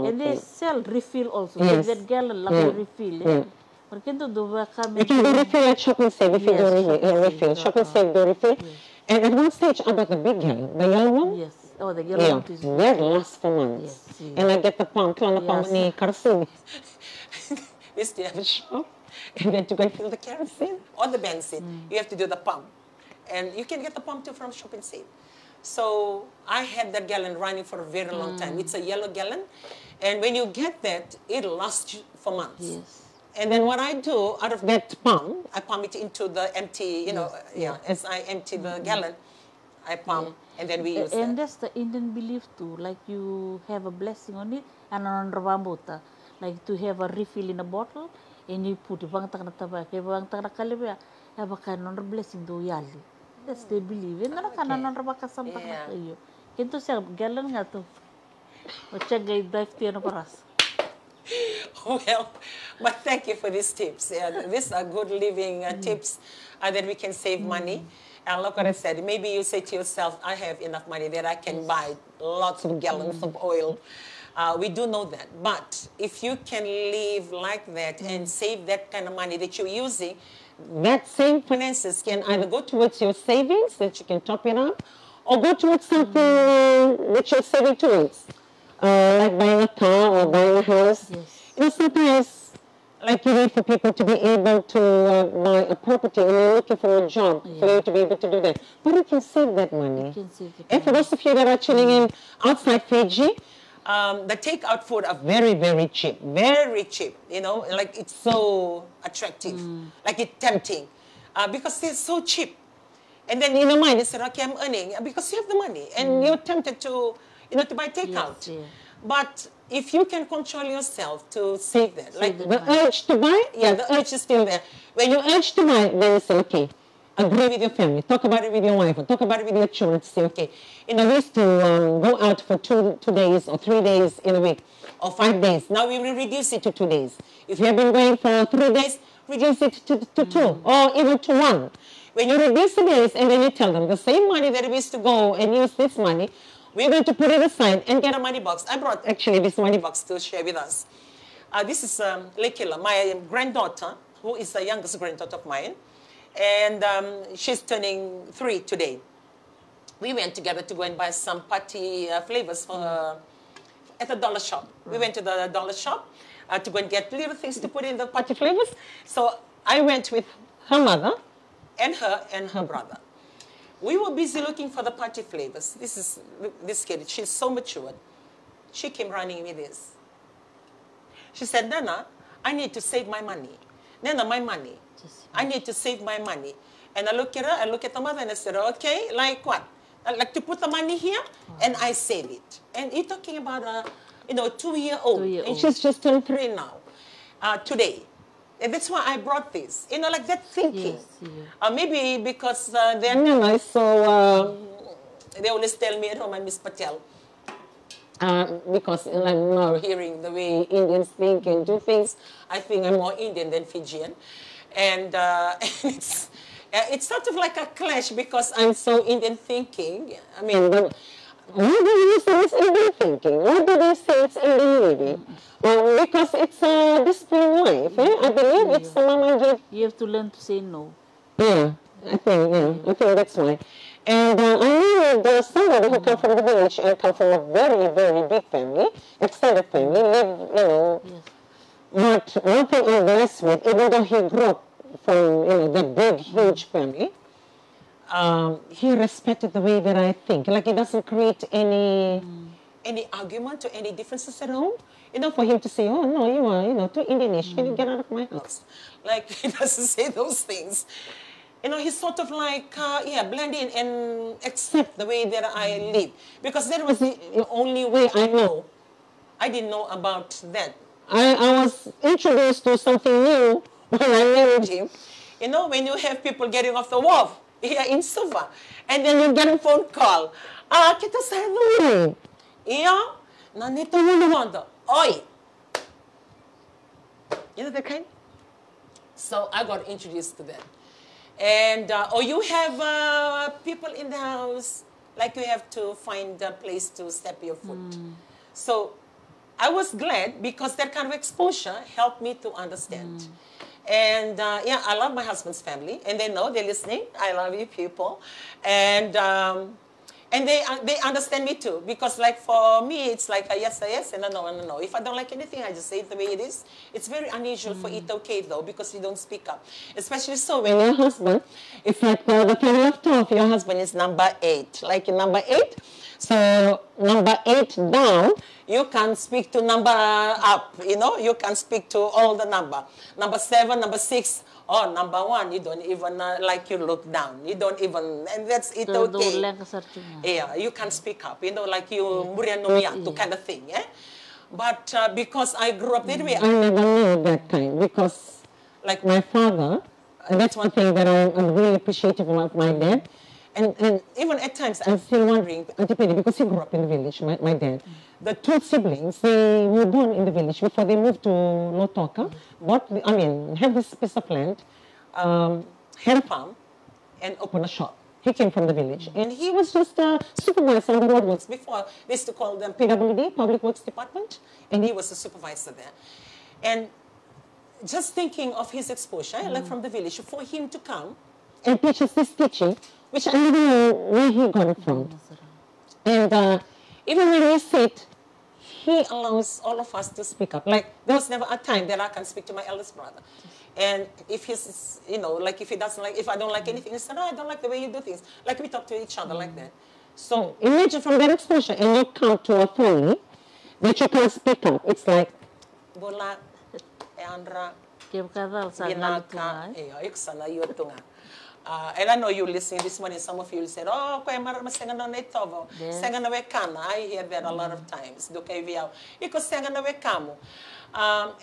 and they sell refill also. Yes. That gallon like refill. But can to do you can do refill at Shop and Save if you do refill. Shop and Save do refill. And at one stage I bought the big gallon, the yellow one. Yes. Oh, the yellow one is that lasts for months. Yes. And I get the pump on the pump ni kerosene. We still have a shop. And then to go fill the kerosene or the benzene, you have to do the pump. And you can get the pump too from Shop and Save. So I had that gallon running for a very long time. It's a yellow gallon. And when you get that, it'll last you for months. Yes. And then what I do, out of that pump, I pump it into the empty, as I empty the gallon, I pump, and then we use that. And that's the Indian belief too, like you have a blessing on it, and on Rabambota, like to have a refill in a bottle, and you put it, bang tak na tabak, bang tak na kalibya, have a kind of blessing do yali. That's they believe. And na kana non rabaka samtak na kayo. Kento siya gallon nga to. O siya gay dive tiyan na paras. Well, but thank you for these tips. These are good living tips that we can save money. And look what I said. Maybe you say to yourself, I have enough money that I can buy lots of gallons of oil. We do know that. But if you can live like that and save that kind of money that you're using, that same finances can either go towards your savings that you can top it up, or go towards something that you're saving towards. Like buying a car or buying a house. Yes. Sometimes, like you need for people to be able to buy a property and you're looking for a job for you to be able to do that. But you can save that money. And for those of you that are tuning in outside Fiji, the takeout food are very, very cheap. Very cheap. Like it's so attractive. Like it's tempting. Because they're so cheap. And then in your mind, you say, okay, I'm earning. Because you have the money. And you're tempted to buy takeout. But if you can control yourself to save that, like the urge to buy, the urge is still there. When you urge to buy, then you say, okay, agree with your family, talk about it with your wife, or talk about it with your children to say, okay, we used to go out for 2 days or 3 days in a week, or 5 days. Now we will reduce it to 2 days. If you have been going for 3 days, reduce it to 2, or even to 1. When you reduce the days, and then you tell them, the same money that we used to go and use this money, we're going to put it aside and get a money box. I brought actually this money box to share with us. This is Lekila, my granddaughter, who is the youngest granddaughter of mine. And she's turning 3 today. We went together to go and buy some party flavors for her at the dollar shop. We went to the dollar shop to go and get little things to put in the party flavors. So I went with her mother and her brother. We were busy looking for the party flavors. This kid, she's so matured. She came running with this. She said, Nana, I need to save my money. Nana, my money. I need to save my money. And I look at her, I look at the mother, and I said, okay, like what? I like to put the money here, and I save it. And you're talking about a 2-year-old, and she's just turned 3 now. today. And that's why I brought this. You know, like that thinking. Yes, yeah. Maybe because their nana is so, they always tell me at home, I miss Patel. Because I'm now hearing the way Indians think and do things, I think I'm more Indian than Fijian. And it's sort of like a clash because I'm so Indian thinking. I mean, why do you say it's Indian thinking? Why do they say it's Indian living? Well, because it's a disciplined life. Eh? I believe it's Mama. You have to learn to say no. Yeah, I think that's why. And I knew there was somebody who came from the village and come from a very, very big family, extended family, live, you know. Yes. But one thing I'm blessed with, even though he grew up from, you know, the big, huge family, he respected the way that I think. Like, he doesn't create any argument or any differences at home. You know, for him to say, oh, no, you are, you know, too Indianish, can you get out of my house? Like, he doesn't say those things. You know, he's sort of like, blend in and accept the way that I live. Because that was the only way I know. I didn't know about that. I was introduced to something new when I married him. You know, when you have people getting off the wharf here in Suva, and then you get a phone call. Kita sa dulu. Iya, nanito mo naman to. Oi. You know that kind? So I got introduced to that. And, or you have people in the house, like you have to find a place to step your foot. So I was glad because that kind of exposure helped me to understand. And yeah, I love my husband's family, and they know they're listening. I love you people. And they understand me too, because like for me, it's like a yes, and a no. If I don't like anything, I just say it the way it is. It's very unusual for it okay though, because you don't speak up. Especially so when your husband, it's like the family of 12, your husband is number 8. Like in number 8, so number 8 down, you can speak to number up, you know, you can speak to all the number. Number 7, number 6, oh, number 1, you don't even like you look down. You don't even, and that's it okay. Yeah, you can speak up, you know, like you murianomiatu kind of thing, yeah? But because I grew up that way, I never knew that kind, because like my father, that's one thing that I'm really appreciative of my dad. And even at times, I'm still wondering, because he grew up in the village, my dad. The 2 siblings, they were born in the village before they moved to Lautoka. Have this piece of land, had a farm, and opened a shop. He came from the village, and he was just a supervisor on the roadworks before. They used to call them PWD, Public Works Department, and he was a supervisor there. And just thinking of his exposure, like from the village, for him to come and teach us this teaching, which I never know where he got it from. And even when we sit, he allows all of us to speak up. Like, there was never a time that I can speak to my eldest brother. And if he's, you know, like if he doesn't like, if I don't like anything, he said, no, I don't like the way you do things. Like we talk to each other like that. So imagine from that exposure, and you come to a family that you can speak up. It's like, Bola, Andra, Binaka, Iksana, Yotunga. And I know you listening this morning, some of you will say, oh, I hear that a lot of times.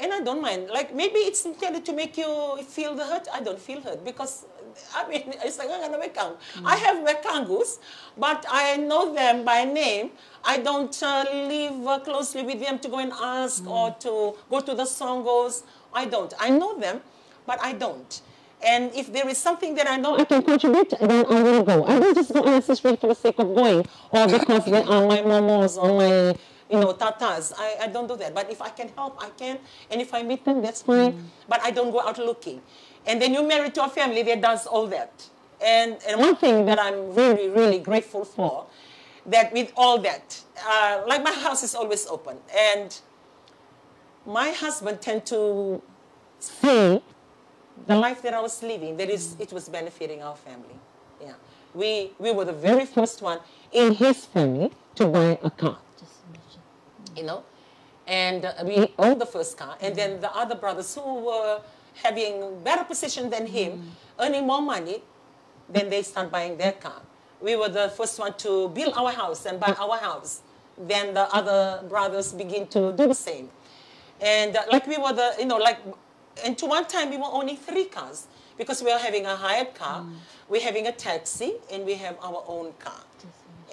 And I don't mind. Like, maybe it's intended to make you feel the hurt. I don't feel hurt because, I mean, it's like, I have Wekangus, but I know them by name. I don't live closely with them to go and ask or to go to the Songos. I don't. I know them, but I don't. And if there is something that I know I can contribute, then I will go. I don't just go unnecessarily for the sake of going, or because they are my momos or my, you know, tatas. I don't do that. But if I can help, I can. And if I meet them, that's fine. But I don't go out looking. And then you're married to a family that does all that. And one thing that I'm really, really grateful for, that with all that, like my house is always open. And my husband tend to see the life that I was living, that is, it was benefiting our family. Yeah, we were the very first one in his family to buy a car. You know, and we owned the first car, and then the other brothers who were having better position than him, earning more money, then they start buying their car. We were the first one to build our house and buy our house. Then the other brothers begin to do the same. And like we were and to one time we were owning 3 cars because we were having a hired car, we're having a taxi, and we have our own car.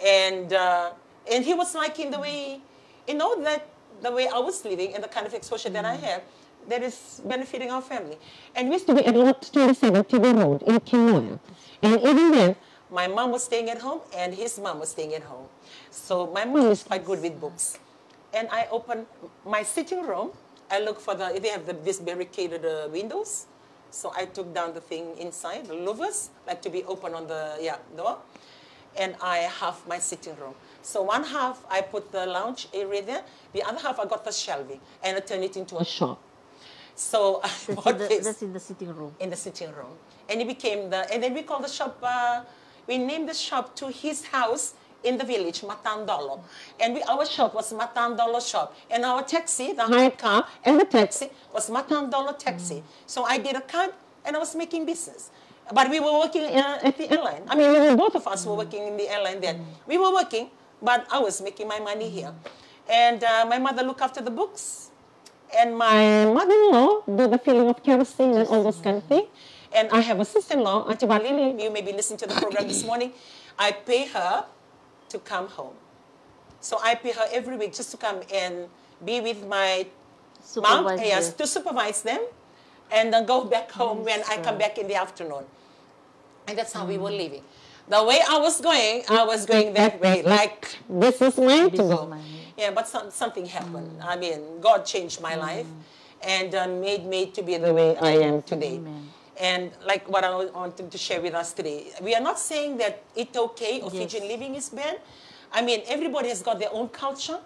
And he was liking the way, that the way I was living and the kind of exposure that I have, that is benefiting our family. And we used to be at Lot 27 TV Road in Kimoya. And even then, my mom was staying at home and his mom was staying at home. So my mom is quite good with books. And I opened my sitting room. I look for they have this barricaded windows. So I took down the thing inside, the louvers, like to be open on the door. And I have my sitting room. So one half, I put the lounge area there. The other half, I got the shelving. And I turned it into a shop. So I bought this. That's in the sitting room. In the sitting room. And it became and then we called the shop, we named the shop to his house in the village, Matandolo. And our shop was Matandolo shop. And our taxi, the hired car, and the taxi was Matandolo taxi. So I did a card, and I was making business. But we were working at the airline. I mean, both of us were working in the airline then. We were working, but I was making my money here. And my mother looked after the books. And my mother-in-law did the filling of kerosene and all those kind of things. And I have a sister-in-law, Auntie Balili, you may be listening to the program this morning. I pay her to come home. So I pay her every week just to come and be with my mom, to supervise them, and then go back home when I come back in the afternoon. And that's how we were living. The way I was going that way, like this is mine to go. Yeah, but something happened. I mean, God changed my life and made me to be the way I am today. And like what I wanted to share with us today, we are not saying that it's okay or Fijian living is bad. I mean, everybody has got their own culture,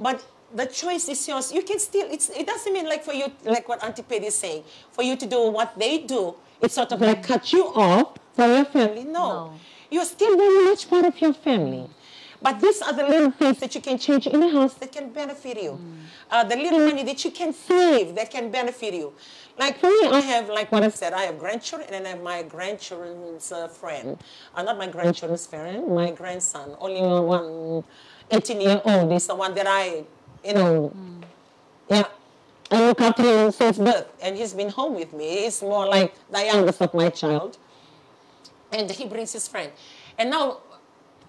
but the choice is yours. You can still, it doesn't mean like for you, like what Auntie Pedi is saying, for you to do what they do, it's sort of like cut you off from your family. No. You're still very much part of your family. But these are the little things that you can change in the house that can benefit you. The little money that you can save that can benefit you. Like for me, I have, like what I said, I have grandchildren and I have my grandchildren's friend. Not my grandchildren's friend, my grandson. Only one 18-year-old is the one that I, I look after him since birth. And he's been home with me. He's more like the youngest of my child. And he brings his friend. And now,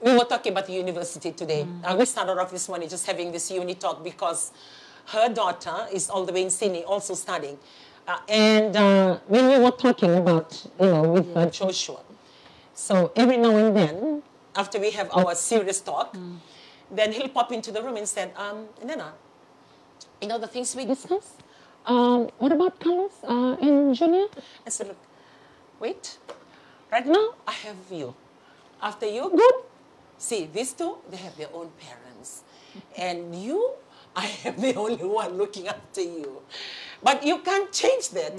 we were talking about the university today. We started off this morning just having this uni talk because her daughter is all the way in Sydney also studying. And when we were talking about, with Joshua, so every now and then, after we have our serious talk, then he'll pop into the room and say, Nana, the things we discuss? What about colors in junior? I said, look, wait, right now I have you. After you, good. See, these two, they have their own parents. And you, I am the only one looking after you. But you can't change that,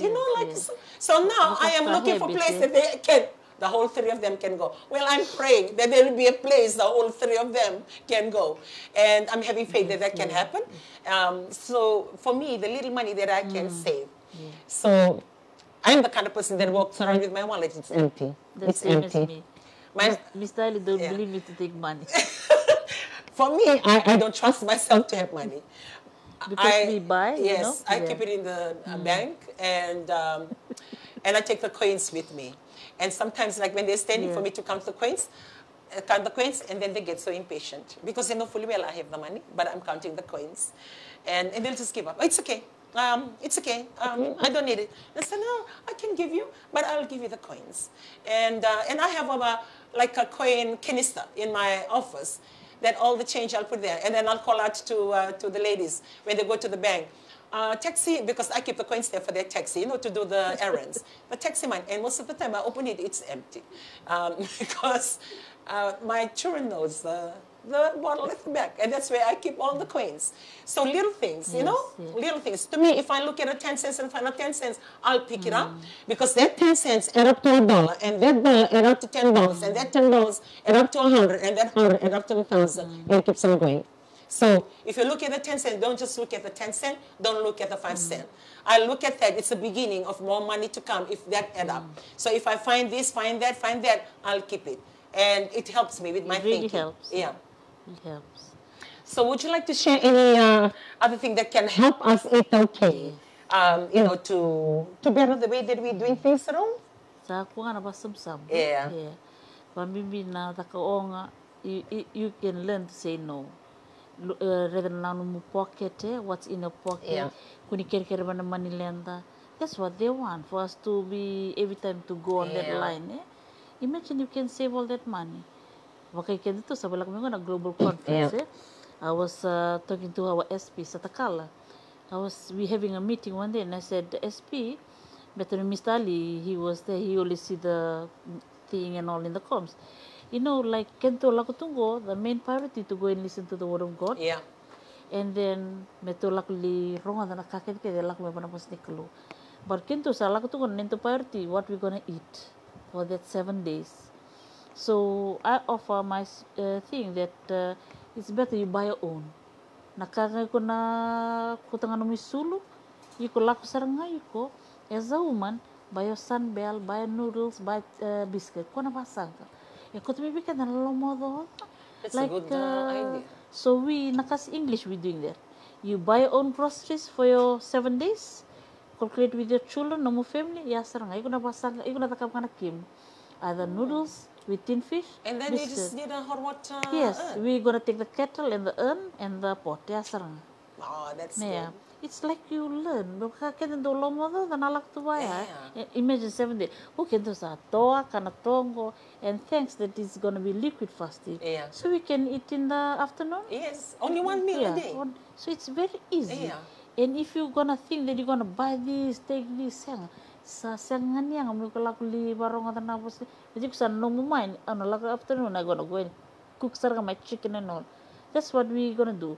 So now I am looking for places that they can, the whole 3 of them can go. Well, I'm praying that there will be a place the whole 3 of them can go. And I'm having faith that that can happen. So for me, the little money that I can save. So I'm the kind of person that walks around with my wallet, it's empty. It's empty. Miss Tyler don't believe me to take money. For me, I don't trust myself to have money. Because we buy, yes, I keep it in the bank, and I take the coins with me. And sometimes, like when they're standing for me to count the coins, and then they get so impatient because they know fully well I have the money, but I'm counting the coins, and they'll just give up. Oh, it's okay. It's okay. I don't need it. I said, no, I can give you, but I'll give you the coins. And I have like a coin canister in my office that all the change I'll put there. And then I'll call out to the ladies when they go to the bank. Taxi, because I keep the coins there for their taxi, to do the errands. The taxi man, and most of the time I open it, it's empty. Because my children knows the bottle at the back, and that's where I keep all the coins. So little things, little things. To me, if I look at a 10 cents and find a 10 cents, I'll pick it up because that 10 cents add up to $1, and that dollar add up to $10, and that $10 add up to 100, and that 100 add up to 1,000, and it keeps on going. So if you look at the 10 cents, don't just look at the 10 cents, don't look at the 5 cents. I look at that, it's the beginning of more money to come if that add up. So if I find this, find that, I'll keep it. And it helps me with my thinking. It really helps. Yeah. It helps. So would you like to share any other thing that can help us eat okay? You know, to better the way that we're doing things around? Sa ako nga nabasam-sam. Yeah. Pamimbi na takaonga, you can learn to say no. Rather than mo pocket, what's in your pocket, kuni kere ba na manilenda. That's what they want, for us to be every time to go on that line. Imagine you can save all that money. Wakay kaya dito sa balak mo na global conference. I was talking to our SP sa Takala. We having a meeting one day, and I said, the SP, Mr. Ali, he was there, he only see the thing and all in the comms. You know, like kento lakutungo, the main priority to go and listen to the word of God. Yeah. And then meto lakuli ronga na kakit kaya laku me panapos niklu. But kento sa lakutungo nento priority what we gonna eat for that 7 days. So I offer my thing that it's better you buy your own. Nakakay ko na kutangan mo sulu, you ko laku sarangay ko as a woman, buy your sunbell, buy noodles, buy biscuit. Ko na basang ka. Ko tumibi ka na lomodo. That's like, a good idea. So we nakas English we doing that. You buy your own groceries for your 7 days. Calculate with your children, no more family. Ya sarangay ko na basang ka. Iko na takap ka na kim. Either noodles with tin fish. And then you just need a hot water. Yes, we're gonna take the kettle and the urn and the pot. Yeah, sarang. Oh, that's Yeah. good. It's like you learn. Imagine 7 days. Okay, those are toa, kanatongo, and thanks that it's gonna be liquid fasting. Yeah. So we can eat in the afternoon. Yes, only one meal a day. So it's very easy. Yeah. And if you're gonna think that you're gonna buy this, take this, sa sangan yang kami kalau kuli barong atau apa sih, jadi kusan no mind, ano like afternoon I gonna go and cook my chicken and all. That's what we gonna do.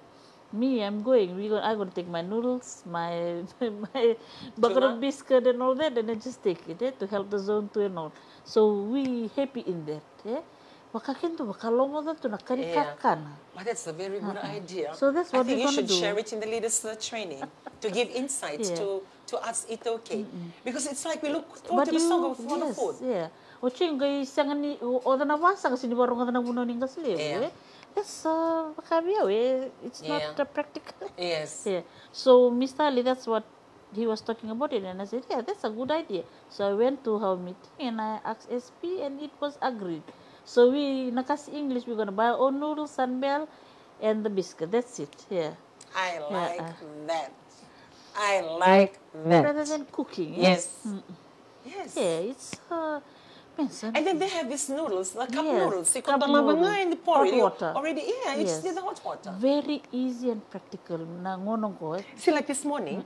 Me, I'm going. I gonna take my noodles, my bucket of biscuit and all that, and I just take it to help the zone 2 and all. So we happy in that. Wakakin tu kalau mo tu nak karikakan. But that's a very good idea. So that's what I think we're you gonna should do. share it in the leaders training to give insights to us eat okay. Because it's like we look forward to the song of the food. Yeah. Oching gay sangan ni o na wasa kasi ni barong na buno ning kasli. That's bakabiyaw. It's not practical. Yes. Yeah. So Mr. Ali, that's what he was talking about it, and I said, yeah, that's a good idea. So I went to our meeting and I asked SP, and it was agreed. So we nakas English, we're gonna buy our own noodles, sunbell, and the biscuit. That's it. Yeah. I like that. I like that. Rather than cooking. Yes. Yes. Yeah, it's and then they have these noodles, the cup noodles. Cup noodles. In the pot water. Already, you just need the hot water. Very easy and practical. See, like this morning,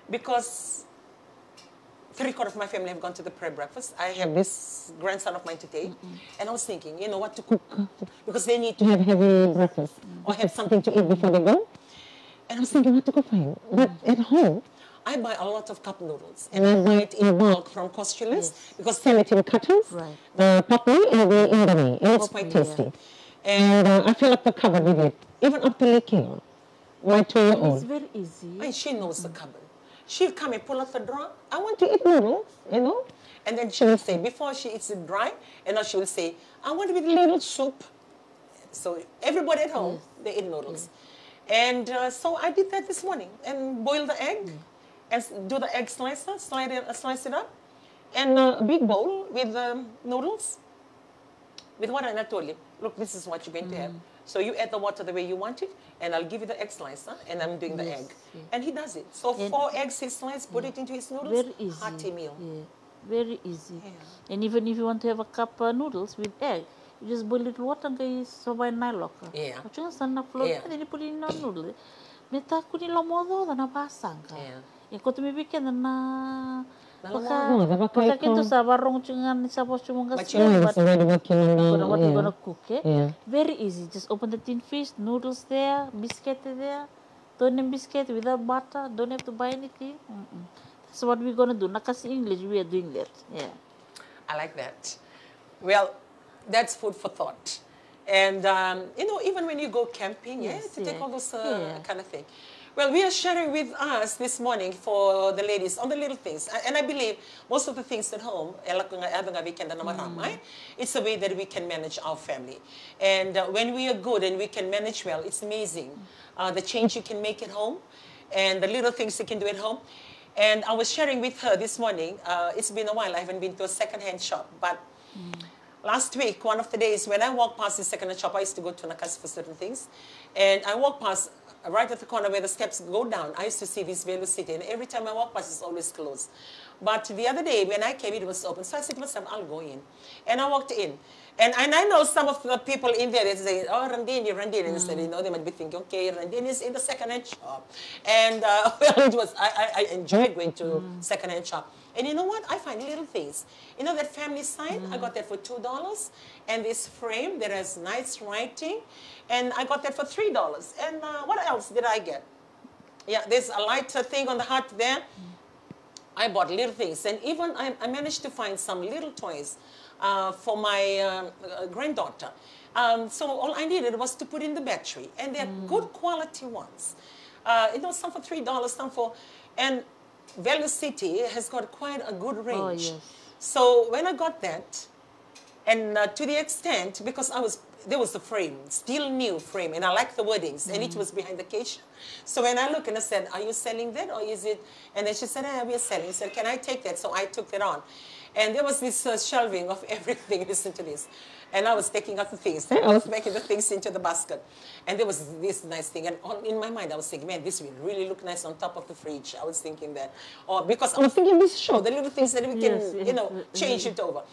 because 3/4 of my family have gone to the prayer breakfast. I have this grandson of mine today, and I was thinking, you know, what to cook, because they need to have heavy breakfast or have something to eat before they go. And I was thinking what to cook for him. But at home, I buy a lot of cup noodles, and I buy it in bulk from Costulas because sell it in cartons, the pottery and the indomie, and it's quite tasty. And I fill up the cupboard with it, even up to leaking. My 2-year-old. It's very easy. And she knows the cupboard. She'll come and pull out the drawer. I want to eat noodles, you know. And then she will say, before she eats it dry, and now she will say, I want to eat a little soup. So everybody at home, they eat noodles. And so I did that this morning, and boil the egg, and do the egg slicer, slice it up, and a big bowl with noodles, with water. And I told him, look, this is what you're going to have. So you add the water the way you want it, and I'll give you the egg slicer, and I'm doing the egg. And he does it. So 4 eggs he sliced, put it into his noodles, very easy. hearty meal. Yeah, very easy. And even if you want to have a cup of noodles with egg, you just boil little water and so by nylok. Yeah. Macam sana float, then you put it in the noodle. Meta aku ni lomodo na pasang ka. Kau tu bikin na. Baka kinto sa barong cungan sa pos cungan kasi. But what you gonna cook? Very easy. Just open the tin fish, noodles there, biscuit there. Don't have biscuit without butter. Don't have to buy anything. That's what we're gonna do. Nakas English, we are doing that. Yeah. I like that. Well, that's food for thought. And, you know, even when you go camping, to take all those kind of thing. Well, we are sharing with us this morning for the ladies on the little things. And I believe most of the things at home, it's a way that we can manage our family. And when we are good and we can manage well, it's amazing. The change you can make at home and the little things you can do at home. And I was sharing with her this morning, it's been a while, I haven't been to a second-hand shop, but last week, one of the days when I walked past the second-hand shop, I used to go to Nakas for certain things, and I walked past right at the corner where the steps go down. I used to see this Velocity, and every time I walk past, it's always closed. But the other day, when I came, it was open. So I said to myself, I'll go in. And I walked in. And I know some of the people in there, they say, oh, Randini. And I said, you know, they might be thinking, okay, Randini is in the second-hand shop. And well, it was, I enjoyed going to second-hand shop. And you know what? I find little things. You know that family sign? I got that for $2. And this frame that has nice writing. And I got that for $3. And what else did I get? Yeah, there's a lighter thing on the heart there. I bought little things. And even I managed to find some little toys for my granddaughter. So all I needed was to put in the battery. And they're good quality ones. You know, some for $3, some for... And Velocity has got quite a good range. Oh, yes. So when I got that, and to the extent, because there was the frame, still new frame, and I like the wordings, and it was behind the cage. So when I looked and I said, are you selling that or is it? And then she said, yeah, we are selling. I said, can I take that? So I took it on. And there was this shelving of everything, listen to this. And I was taking out the things. I was making the things into the basket. And there was this nice thing. And in my mind, I was thinking, man, this will really look nice on top of the fridge. I was thinking that. Or because I was thinking this show, the little things that we can, you know, change it over.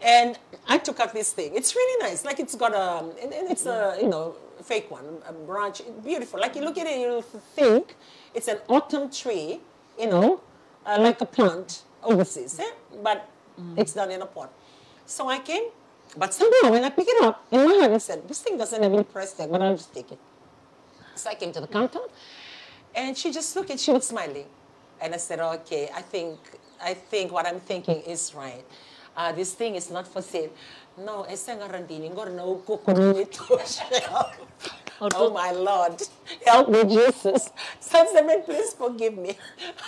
And I took out this thing. It's really nice. Like it's got and it's a, you know, fake one, a branch. Beautiful. Like you look at it, you'll think it's an autumn tree, you know, like a plant overseas. But it's done in a pot. So I came. But somehow, when I pick it up, in my heart, I said, this thing doesn't have any price tag, but I'll just take it. So I came to the counter, and she just looked, and she was smiling. And I said, okay, I think what I'm thinking is right. This thing is not for sale. No, oh, my Lord. Help me, Jesus. Sunset, please forgive me.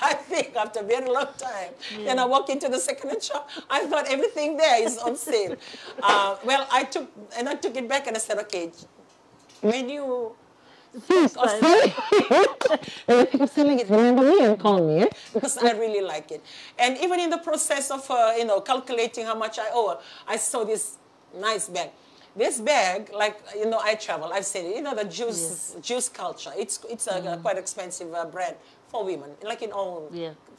I think after a very long time, then I walk into the second-hand shop, I thought everything there is on sale. Well, I took it back and I said, okay, when you think of selling it, remember me and call me, because I really like it. And even in the process of, you know, calculating how much I owe, I saw this nice bag. This bag, like, you know, I travel, I've seen it, you know, the juice culture. It's a quite expensive brand for women, like in all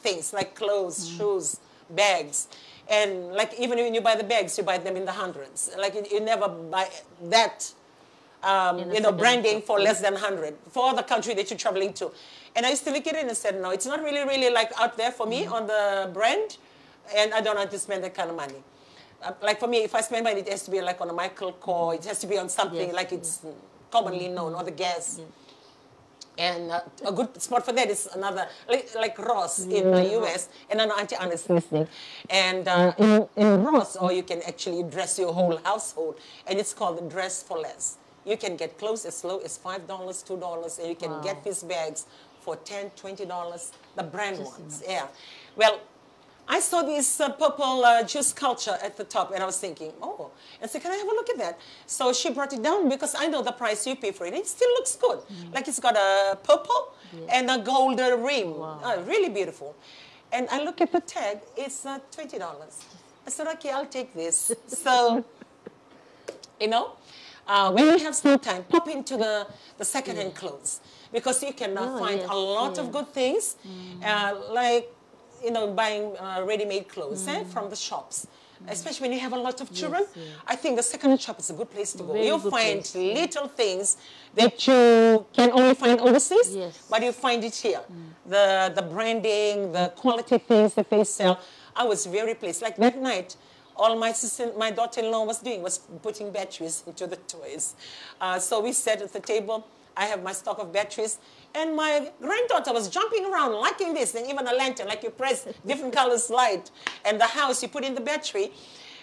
things, like clothes, shoes, bags. And like even when you buy the bags, you buy them in the hundreds. Like you never buy that, you know, branding for less than 100 for the country that you're traveling to. And I used to look at it and said, no, it's not really like out there for me on the brand. And I don't want to spend that kind of money. Like for me, if I spend money, it has to be like on a Michael Kors. It has to be on something like it's commonly known, or the Guess. And a good spot for that is another, like Ross in the US. And I know Auntie Anna is listening. And in Ross, or you can actually dress your whole household. And it's called Dress for Less. You can get clothes as low as $5, $2, and you can get these bags for $10, $20, the brand ones. Yeah. Well, I saw this purple juice culture at the top, and I was thinking, oh, and I said, can I have a look at that? So she brought it down because I know the price you pay for it. It still looks good. Like it's got a purple and a gold rim. Wow. Really beautiful. And I look at the tag, it's $20. I said, okay, I'll take this. So, you know, when you have some time, pop into the second-hand clothes, because you can find a lot of good things, like, you know, buying ready-made clothes from the shops, especially when you have a lot of children. I think the second-hand shop is a good place to go. You'll find little things that you can only find overseas, but you find it here. The branding, the quality things that they sell. I was very pleased. Like that night, all my daughter-in-law was doing was putting batteries into the toys. So we sat at the table. I have my stock of batteries. And my granddaughter was jumping around, liking this, and even a lantern, like you press different colors light. And the house, you put in the battery,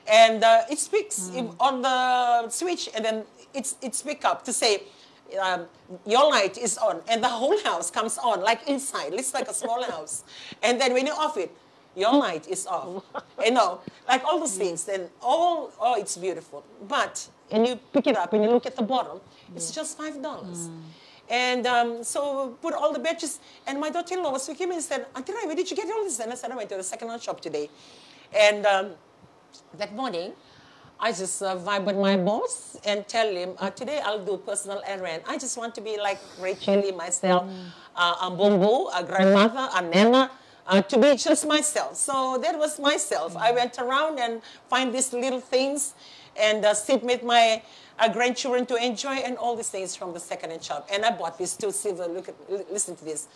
and it speaks on the switch, and then it speaks up to say, your light is on and the whole house comes on, like inside. It's like a small house. And then when you off it, your light is off. You know, like all those things. And oh, it's beautiful. But, and you pick it up and you look at the bottom, it's just $5. And so put all the batches. And my daughter-in-law was with him and said, Auntie Rai, where did you get all this? And I said, I went to the second-hand shop today. And that morning, I just vibe with my boss and tell him, today I'll do personal errand. I just want to be like Rachel, myself, a Bumbu, a grandmother, a Nana, to be just myself. So that was myself. I went around and find these little things and sit with my grandchildren to enjoy and all these things from the second-hand shop. And I bought these two silver, listen to this,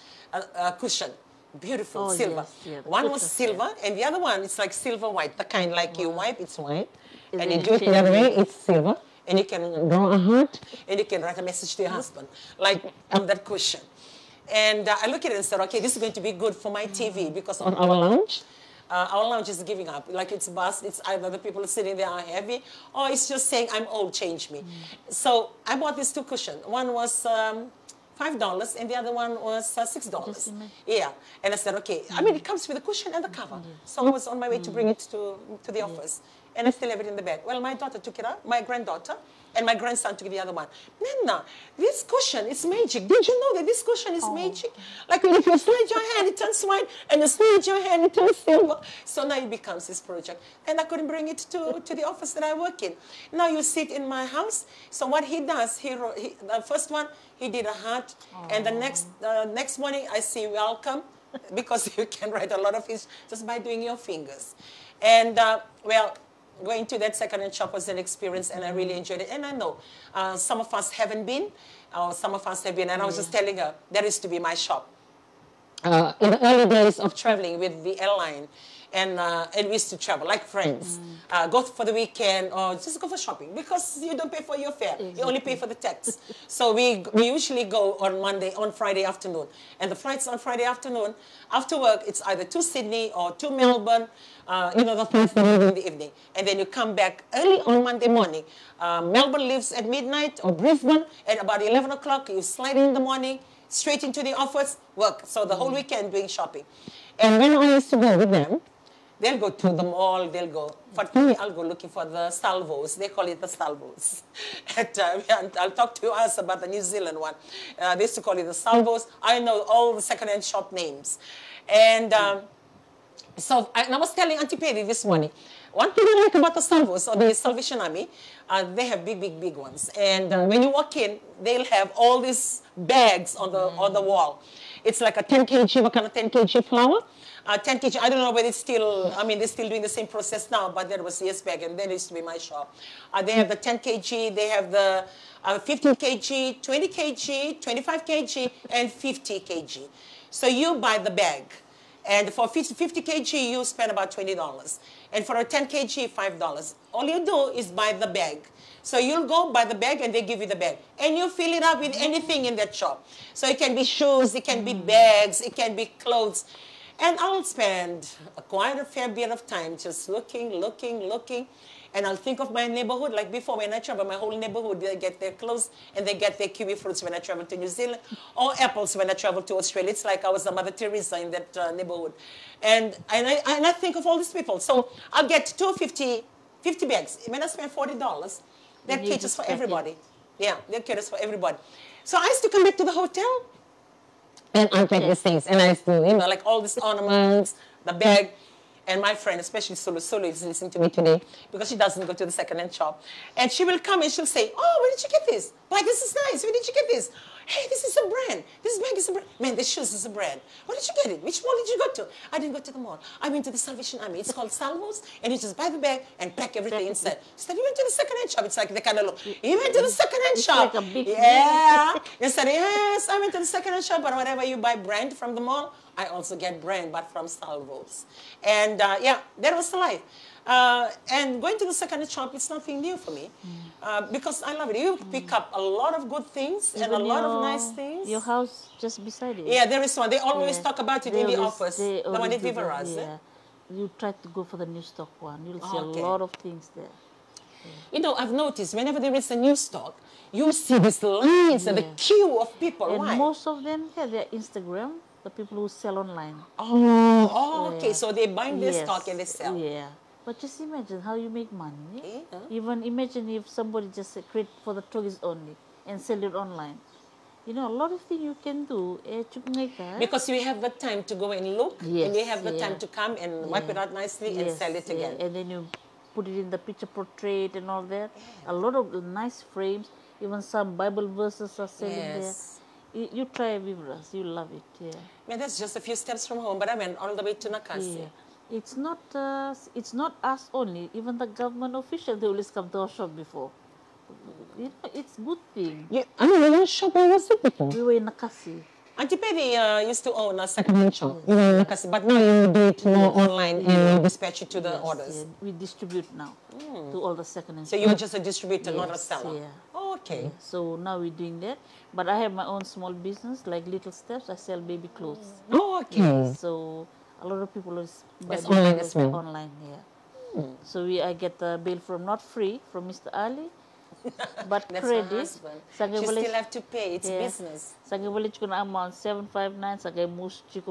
cushion. Beautiful, silver. Yes, one was silver, and the other one is like silver white, the kind like you wipe, it's white. And you do it the other way, it's silver. And you can draw a heart, and you can write a message to your husband, like on that cushion. And I look at it and said, okay, this is going to be good for my TV, because on our lounge is giving up. Like it's bust, it's either the people sitting there are heavy, or it's just saying, I'm old, change me. So I bought these two cushions. One was $5, and the other one was $6. Yeah, and I said, okay. I mean, it comes with a cushion and the cover. So I was on my way to bring it to the office, and I still have it in the bed. Well, my daughter took it up, my granddaughter, and my grandson took the other one. Nana, this cushion is magic. Did you know that this cushion is magic? Like if you slide your hand, it turns white, and you slide your hand, it turns silver. So now it becomes this project. And I couldn't bring it to the office that I work in. Now you sit in my house. So what he does, the first one, he did a heart. And the next morning, I see welcome, because you can write a lot of things just by doing your fingers. And, well, going to that second-hand shop was an experience, and I really enjoyed it. And I know some of us haven't been, or some of us have been, and I was just telling her, that is to be my shop. In the early days of traveling with the airline, and we used to travel like friends, go for the weekend or just go for shopping, because you don't pay for your fare, you only pay for the tax. So we usually go on Friday afternoon, and the flights on Friday afternoon, after work, it's either to Sydney or to Melbourne, you know, the flights that leave in the evening, and then you come back early on Monday morning. Melbourne leaves at midnight, or Brisbane, at about 11 o'clock, you slide in the morning, straight into the office, work. So the whole weekend doing shopping. And when I used to go with them, they'll go to the mall, they'll go. For me, I'll go looking for the salvos. They call it the salvos. And I'll talk to us about the New Zealand one. They used to call it the salvos. I know all the second-hand shop names. And so I was telling Auntie Perry this morning, one thing I like about the salvos, or the Salvation Army, they have big ones. And when you walk in, they'll have all these bags on the wall. It's like a 10 kg, what kind of 10 kg flour? 10 kg, I don't know whether it's still, I mean, they're still doing the same process now, but that was years back, and that used to be my shop. They have the 10 kg, they have the 15 kg, 20 kg, 25 kg, and 50 kg. So you buy the bag. And for 50 kg, you spend about $20. And for a 10 kg, $5. All you do is buy the bag. So you'll go buy the bag, and they give you the bag. And you fill it up with anything in that shop. So it can be shoes, it can be bags, it can be clothes. And I'll spend quite a fair bit of time just looking. And I'll think of my neighborhood. Like before, when I travel, my whole neighborhood, they get their clothes and they get their kiwi fruits when I travel to New Zealand, or apples when I travel to Australia. It's like I was a Mother Teresa in that neighborhood. And I think of all these people. So I'll get 50 bags. When I spend $40, that caters for everybody. Yeah, that caters for everybody. So I used to come back to the hotel and unpack these things. And I used to, you know, like all these ornaments, the bag. And my friend, especially Sulu is listening to me today, because she doesn't go to the second-hand shop. And she will come and she'll say, oh, where did you get this? Why, this is nice. Where did you get this? Hey, this is a brand. This bag is a brand. Man, this shoes is a brand. Where did you get it? Which mall did you go to? I didn't go to the mall. I went to the Salvation Army. It's called Salvos, and you just buy the bag and pack everything inside. So you went to the second-hand shop. It's like the kind of look. You went to the second-hand shop. Like a big yeah. You said, yes, I went to the second-hand shop, but whatever you buy brand from the mall, I also get brand, but from Salvos. And yeah, that was the life. And going to the second shop, it's nothing new for me, because I love it. You pick up a lot of good things and a lot of nice things. Your house just beside it. Yeah, there is one. They always talk about it in the office, the one at Vivaras. Yeah. You try to go for the new stock one. You'll see a lot of things there. You know, I've noticed whenever there is a new stock, you see these lines and the queue of people. And Why? most of them have their Instagram, the people who sell online. Oh, okay. So they buy this stock and they sell. Yeah. But just imagine how you make money. Yeah. Even imagine if somebody just create for the tourists only and sell it online. You know, a lot of things you can do. Because you have the time to go and look, and you have the time to come and wipe it out nicely and sell it again. And then you put it in the picture portrait and all that. A lot of nice frames. Even some Bible verses are selling there. You try with us, you love it. Yeah. Man, that's just a few steps from home, but I went all the way to Nakasi. Yeah. It's not us only. Even the government officials, they always come to our shop before. You know, it's good thing. I mean, your shop, where was it before? We were in Nakasi. Auntie Perry used to own a Second-hand shop. You were in Nakasi, but now you do it more online and dispatch it to the orders. Yeah. We distribute now to all the second-hand. So you're just a distributor, not a seller. Yeah. Oh, okay. So now we're doing that. But I have my own small business, like Little Steps. I sell baby clothes. Oh, okay. So a lot of people buy It's online as well. Online, yeah. So I get the bill from not free from Mr. Ali, but That's credit. her husband. You still have to pay. It's business. Sa balik ko na amount 759 sa kay musti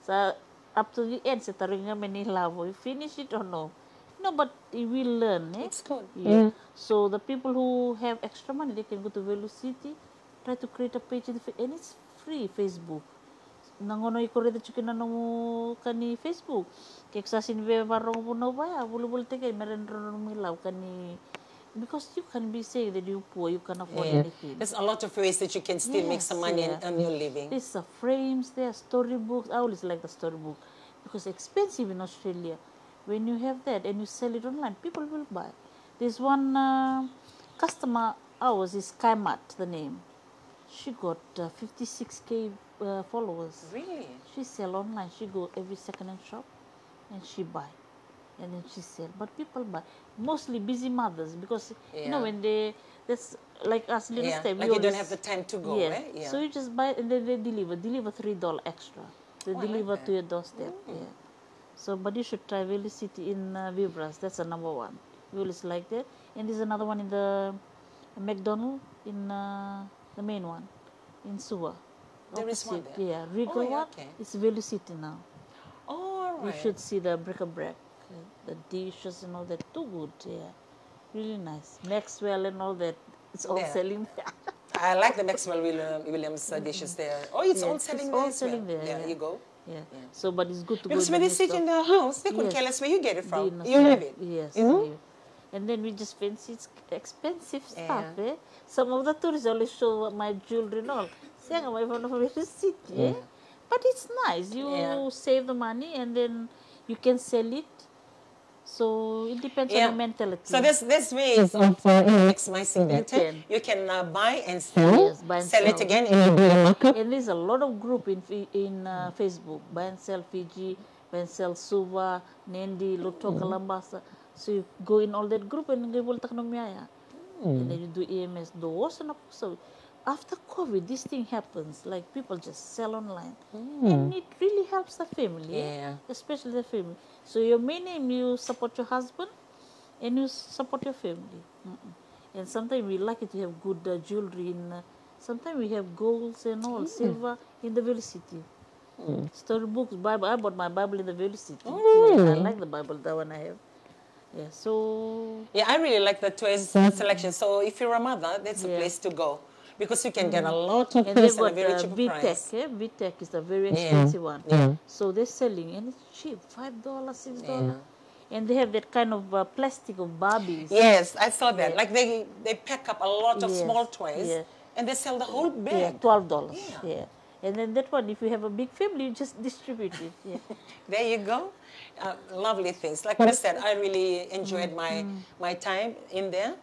sa up to the end sa taring nga Manilavo. You finish it or no? No, but we will learn. It's good. Yeah. So the people who have extra money, they can go to Velocity, try to create a page in and it's free Facebook. Nangonoy ko rin chukin na mo kani Facebook. Kaya sa sinve barong po na ba, bulubul tigay meron ron milaw kani. Because you can be saying that you're poor, you can afford anything. There's a lot of ways that you can still make some money and earn your living. There's frames, there are storybooks. I always like the storybook because it's expensive in Australia. When you have that and you sell it online, people will buy. There's one customer ours is Kaimat, the name. She got 56K followers. Really? She sell online. She go every second-hand shop and she buy. And then she sell. But people buy. Mostly busy mothers because, you know, when that's like us little step. Like you don't have the time to go, eh? Yeah. So you just buy and then they deliver $3 extra. They deliver to your doorstep. Yeah. So, but you should try Velocity in Vibras. That's the number one. You always like that. And there's another one in the McDonald in the main one in Suva. There is one there? Yeah, Regal one. Okay. It's Velocity now. Oh, right. You should see the bric-a-brac, the dishes and all that. Too good, yeah. Really nice. Maxwell and all that. It's all selling there. I like the Maxwell Williams dishes there. Oh, it's all selling there as well. There you go. Yeah. So, but it's good to because go. When they sit in the house, they could tell us where you get it from. You have it. Yes. You know? And then we just fancy expensive stuff. Eh? Some of the tourists always show my jewelry and all. Saying I'm from the city. But it's nice. You save the money and then you can sell it. So it depends on your mentality. So there's ways of maximizing that. You can buy and sell, sell it again, and do a markup. And there's a lot of group in Facebook. Buy and sell Fiji, buy and sell Suva, Nandi, Loto, Kalambasa. So you go in all that group and you will take no miaya. And then you do EMS doors and so after COVID, this thing happens. Like people just sell online, and it really helps the family, especially the family. So your main aim, you support your husband, and you support your family. And sometimes we like it to have good jewelry. In sometimes we have golds and all silver in the Velocity. Storybooks, Bible. I bought my Bible in the Velocity. I like the Bible. That one I have. Yeah. So. Yeah, I really like the toys selection. So if you're a mother, that's a place to go. Because you can get a lot of things at a very cheap price. VTech is a very expensive one. So they're selling, and it's cheap, $5, $6. And they have that kind of plastic of Barbies. Yes, I saw that. Like they pack up a lot of small toys, and they sell the whole bag. $12. Yeah. And then that one, if you have a big family, you just distribute it. There you go. Lovely things. Like I said, I really enjoyed my time in there.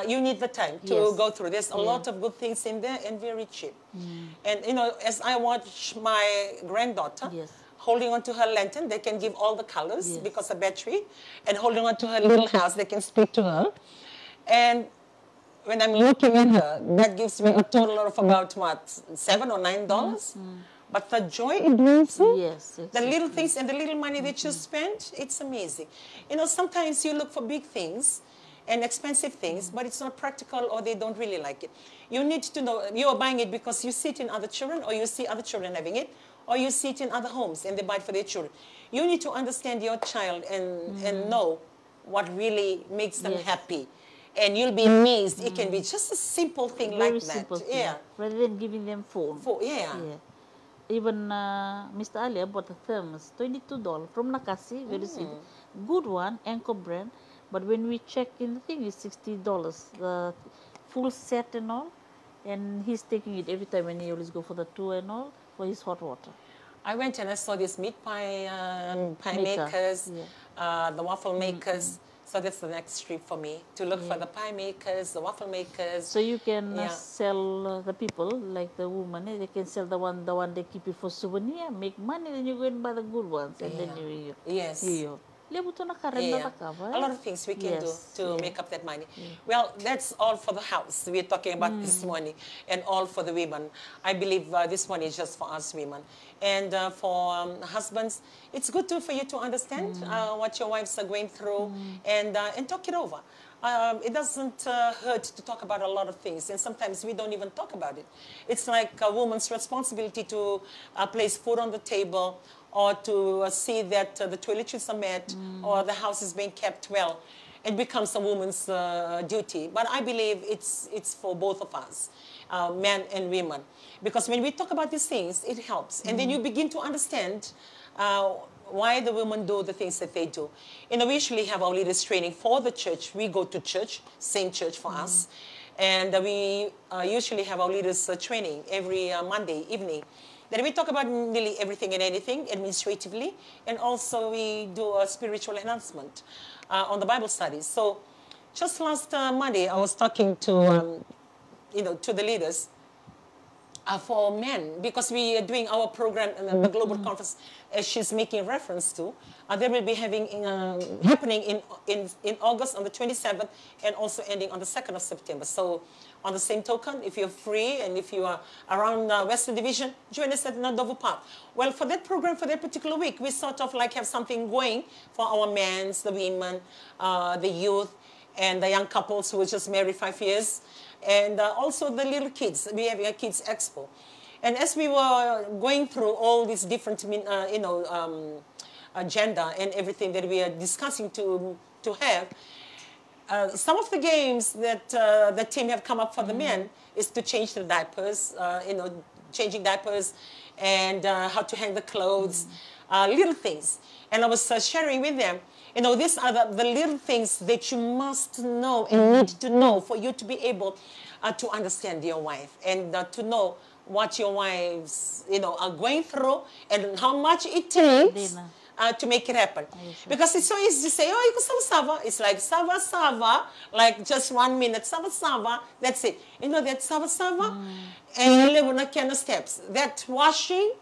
You need the time to go through. There's a lot of good things in there and very cheap. And, you know, as I watch my granddaughter holding on to her lantern, they can give all the colors because of battery. And holding on to her little house, they can speak to her. And when I'm looking at her, that gives me a total of about, what, $7 or $9? But the joy it brings you, the little things and the little money that you spend, it's amazing. You know, sometimes you look for big things, and expensive things, but it's not practical or they don't really like it. You need to know, you are buying it because you see it in other children or you see other children having it, or you see it in other homes and they buy it for their children. You need to understand your child and know what really makes them happy. And you'll be amazed. It can be just a simple thing Very like that. simple thing. Yeah. Rather than giving them phone. Yeah. Even Mr. Ali bought a thermos, $22 from Nakasi, very simple. Good one, Anchor brand. But when we check in the thing, it's $60. The full set and all. And he's taking it every time when he always go for the tour and all for his hot water. I went and I saw these meat pie makers, the waffle makers. So that's the next trip for me, to look for the pie makers, the waffle makers. So you can sell the people, like the woman, they can sell the one they keep it for souvenir, make money, then you go and buy the good ones, and then you A lot of things we can do to make up that money. Well, that's all for the house we're talking about this morning, and all for the women. I believe this one is just for us women. And for husbands, it's good for you to understand what your wives are going through and talk it over. It doesn't hurt to talk about a lot of things, and sometimes we don't even talk about it. It's like a woman's responsibility to place food on the table, or to see that the toiletries are met, or the house is being kept well. It becomes a woman's duty. But I believe it's for both of us, men and women. Because when we talk about these things, it helps. And then you begin to understand why the women do the things that they do. You know, we usually have our leaders training for the church. We go to church, same church for us. And we usually have our leaders training every Monday evening. Then we talk about nearly everything and anything administratively, and also we do a spiritual enhancement on the Bible studies. So just last Monday, I was talking to, to the leaders for men, because we are doing our program in the global conference, as she's making reference to. They will be having happening in August on the 27th, and also ending on the 2nd of September. So on the same token, if you're free and if you are around Western Division, join us at Nadovo Park. Well, for that program, for that particular week, we sort of like have something going for our men, the women, the youth, and the young couples who were just married 5 years, and also the little kids. We have a kids expo. And as we were going through all these different, agenda and everything that we are discussing to have, some of the games that the team have come up for the men is to change the diapers, changing diapers, and how to hang the clothes, little things. And I was sharing with them, these are the little things that you must know and need to know for you to be able to understand your wife, and to know what your wives, are going through, and how much it takes to make it happen. Because it's so easy to say, oh, you can sava. It's like sava, like just 1 minute, sava, that's it. That sava, and you live on a kind of steps. That washing,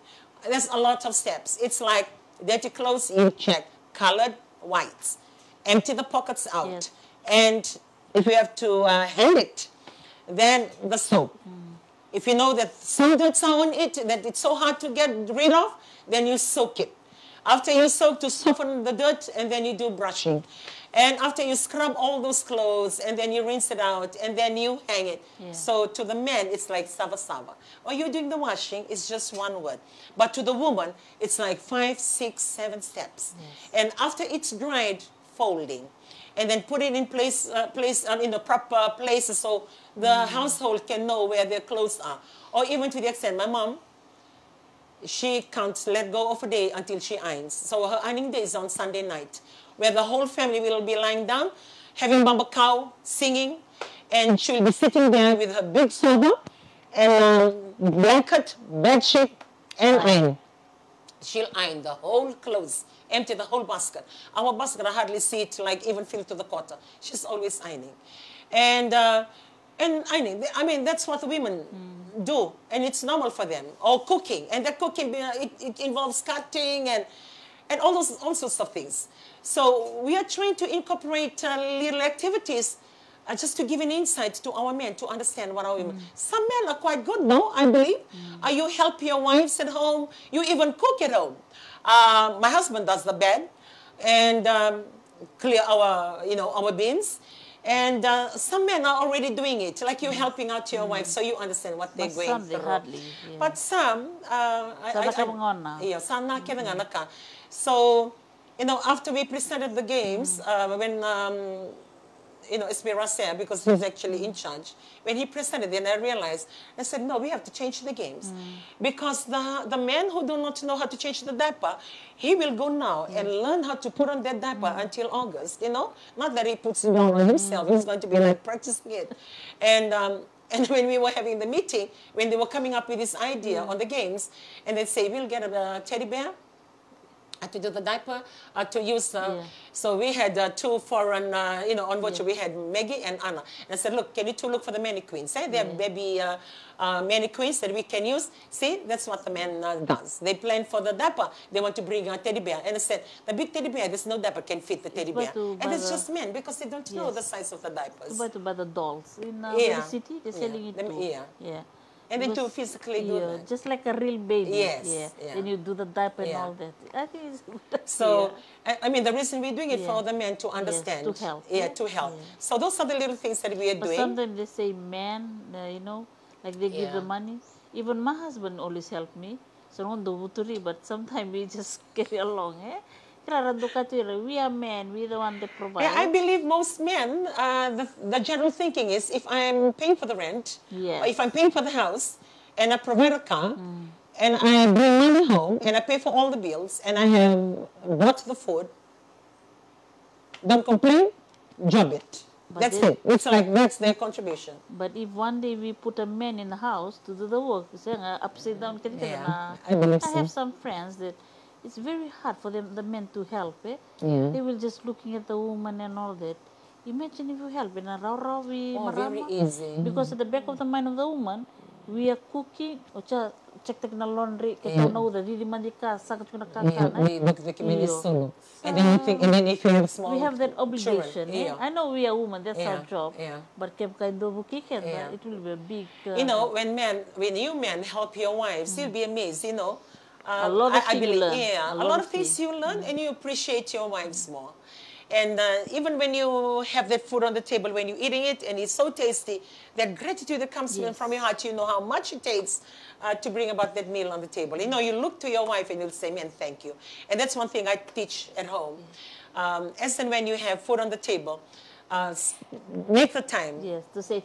there's a lot of steps. It's like dirty clothes, you check, colored, whites, empty the pockets out. And if you have to hang it, then the soap. If you know that some dirts are on it, that it's so hard to get rid of, then you soak it. After you soak, to soften the dirt, and then you do brushing. And after you scrub all those clothes, and then you rinse it out, and then you hang it. So to the men, it's like sava. Or you're doing the washing, it's just one word. But to the woman, it's like 5, 6, 7 steps. And after it's dried, folding. And then put it in place in the proper places, so the household can know where their clothes are. Or even to the extent, my mom, she can't let go of a day until she irons. So her ironing day is on Sunday night, where the whole family will be lying down, having bamba cow, singing, and she'll be sitting there with her big soba and blanket, bed sheet, and iron. She'll iron the whole clothes, empty the whole basket. Our basket, I hardly see it like even fill to the quarter. She's always ironing. And ironing, I mean, that's what women do, and it's normal for them. Or cooking, and that cooking, it involves cutting and all sorts of things. So we are trying to incorporate little activities just to give an insight to our men to understand what our women. Some men are quite good, no, I believe. You help your wives at home. You even cook at home. My husband does the bed and clear our bins. And some men are already doing it, like you're helping out your wife, so you understand what they're going some, through. hardly, But some, so, you know, after we presented the games, when, you know, Esmira said, because he's actually in charge, when he presented, then I realized, I said, no, we have to change the games. Because the men who do not know how to change the diaper, he will go now and learn how to put on that diaper until August, you know? Not that he puts it on himself, he's going to be like practicing it. And when we were having the meeting, when they were coming up with this idea on the games, and they say, we'll get a teddy bear, to do the diaper, to use, so we had two foreign, you know, on voucher, we had Maggie and Anna. And I said, look, can you two look for the mannequins? Eh? They're baby mannequins that we can use. See, that's what the man does. They plan for the diaper. They want to bring a teddy bear. And I said, the big teddy bear, there's no diaper can fit the teddy bear. And it's just men, because they don't know the size of the diapers. To buy the dolls. In the city, they're selling it too. And they do physically do that. Just like a real baby. Yes. Then you do the diaper and all that. I think it's good. So, I mean, the reason we're doing it for the men to understand. To help. To help. So those are the little things that we are doing. Sometimes they say men, you know, like they give the money. Even my husband always help me. So I don't do but sometimes we just carry along. We are men, we the one that provide. I believe most men, the general thinking is, if I'm paying for the rent, or if I'm paying for the house, and I provide a car, and I bring money home, and I pay for all the bills, and I have bought the food, don't complain, job it. That's it. It's like that's their contribution. But if one day we put a man in the house to do the work, upside down, I have some friends that it's very hard for them, the men to help. They will just looking at the woman and all that. Imagine if you help in a very easy. Because at the back of the mind of the woman, we are cooking, check the laundry, know the and then you think, and then if you have small we have that obligation. Children, I know we are women, that's our job. But it will be a big. You know, when you men help your wives, you'll be amazed. You know. A lot of things you learn. A lot of things you learn, and you appreciate your wives more. And even when you have that food on the table, when you're eating it and it's so tasty, that gratitude that comes from your heart, you know how much it takes to bring about that meal on the table. You know, you look to your wife and you'll say, man, thank you. And that's one thing I teach at home. As and when you have food on the table, make the time to say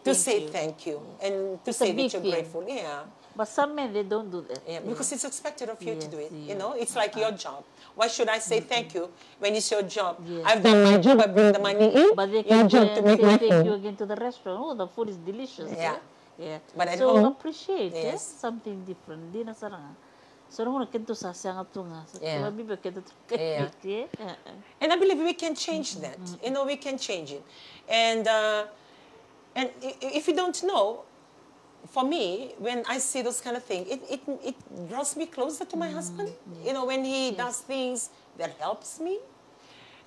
thank you and to say that you're grateful. But some men, they don't do that. Because it's expected of you to do it. You know, it's like your job. Why should I say thank you when it's your job? I've done my job, I bring the money in. But they can job to make my thank you again to the restaurant. Oh, the food is delicious. But at so home, appreciate something different. Di na sarang. So no kento sa sanga tunga. And I believe we can change that. You know, we can change it. And if you don't know, for me, when I see those kind of things, it draws me closer to my husband. You know, when he does things that helps me.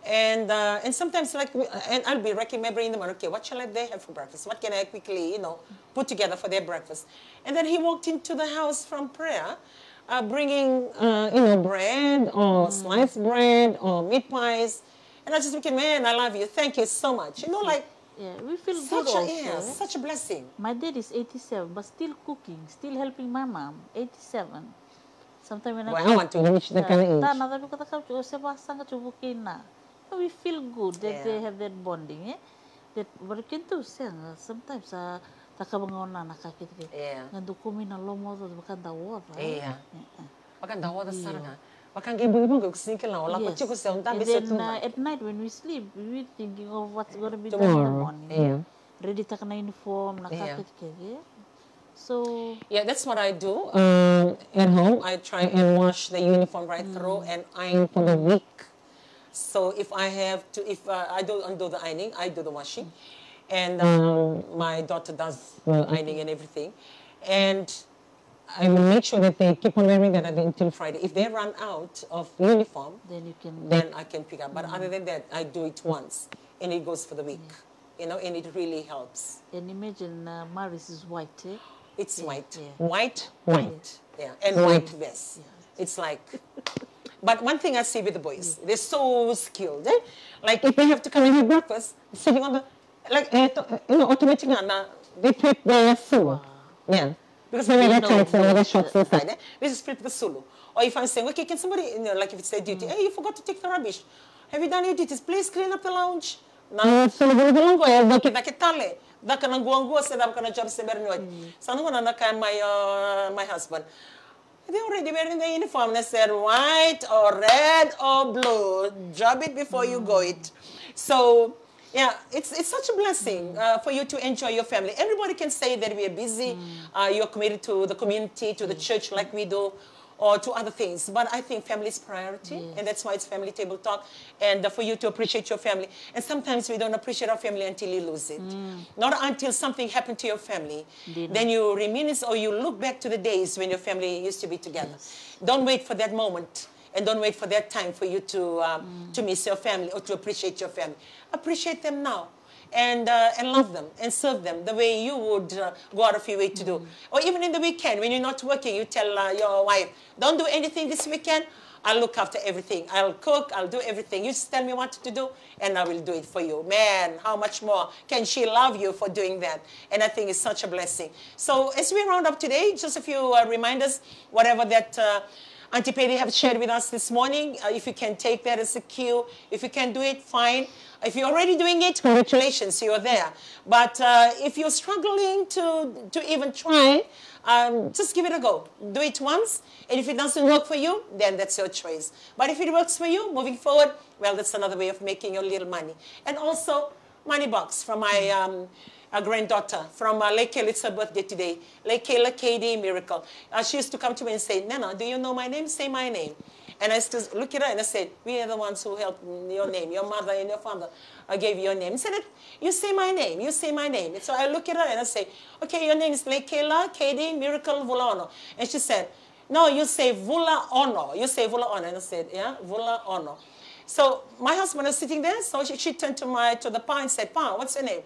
And sometimes, like, and I'll be remembering in the morning, okay, what shall they have for breakfast? What can I quickly, you know, put together for their breakfast? And then he walked into the house from prayer, bringing, you know, bread or sliced bread or meat pies. And I just look at, man, I love you. Thank you so much. You know, like, we feel good also. Such a blessing. My dad is 87, but still cooking, still helping my mom. 87. Sometimes when I want to reach that kind of age. We feel good that they have that bonding. That what can do sometimes takabangona nakakit. Nandukumi na lomo do bakandawod. Bakandawod saranga. And then at night when we sleep, we're thinking of what's going to be done in the morning. Ready to take uniform, So that's what I do at home. I try and wash the uniform right through and iron for the week. So if I have to, if I don't do the ironing, I do the washing, and my daughter does the ironing and everything, and I will make sure that they keep on wearing that until Friday. If they run out of uniform, then I can pick up. But other than that, I do it once, and it goes for the week. You know, and it really helps. And imagine Maris is white, It's white. White. And white vest. It's like... But one thing I see with the boys, they're so skilled. Like if they have to come and have breakfast, sitting on the... Like, automatic na, They flip the Sulu. Yeah. because So we we know try to know the shops inside. we just flip the Sulu. Or if I'm saying, okay, can somebody, like if it's their duty, hey, you forgot to take the rubbish. Have you done your duties? Please clean up the lounge. Na, Sulu bilang ko ya, nakitale. Daka nang guang-guwa sa dam ka na job sa Bernoy. Sana ko na naka my husband. They already wearing the uniform. They said white or red or blue. Job it before you go it. So, yeah, it's such a blessing for you to enjoy your family. Everybody can say that we are busy. You're committed to the community, to the church like we do, or to other things. But I think family is priority, and that's why it's Family Table Talk, and for you to appreciate your family. And sometimes we don't appreciate our family until you lose it. Not until something happened to your family. Then you reminisce or you look back to the days when your family used to be together. Don't wait for that moment. And don't wait for that time for you to miss your family or to appreciate your family. Appreciate them now. And love them and serve them the way you would go out of your way to do. Or even in the weekend, when you're not working, you tell your wife, don't do anything this weekend. I'll look after everything. I'll cook. I'll do everything. You just tell me what to do, and I will do it for you. Man, how much more can she love you for doing that? And I think it's such a blessing. So as we round up today, just a few reminders, whatever that Auntie Patty have shared with us this morning. If you can take that as a cue, if you can do it, fine. If you're already doing it, congratulations, you're there. But if you're struggling to even try, just give it a go. Do it once, and if it doesn't work for you, then that's your choice. But if it works for you, moving forward, well, that's another way of making your little money. And also, money box from my granddaughter from Lake Kayla. It's her birthday today. Lake Kayla Katie Miracle. She used to come to me and say, Nana, do you know my name? Say my name. And I used to look at her and I said, we are the ones who helped your name. Your mother and your father gave you your name. I said, you say my name. You say my name. And so I look at her and I say, okay, your name is Lake Kayla Katie Miracle Vulano. And she said, no, you say Vula Ono. You say Vula Ono. And I said, yeah, Vula Ono. So my husband was sitting there. So she turned to the pa and said, Pa, what's your name?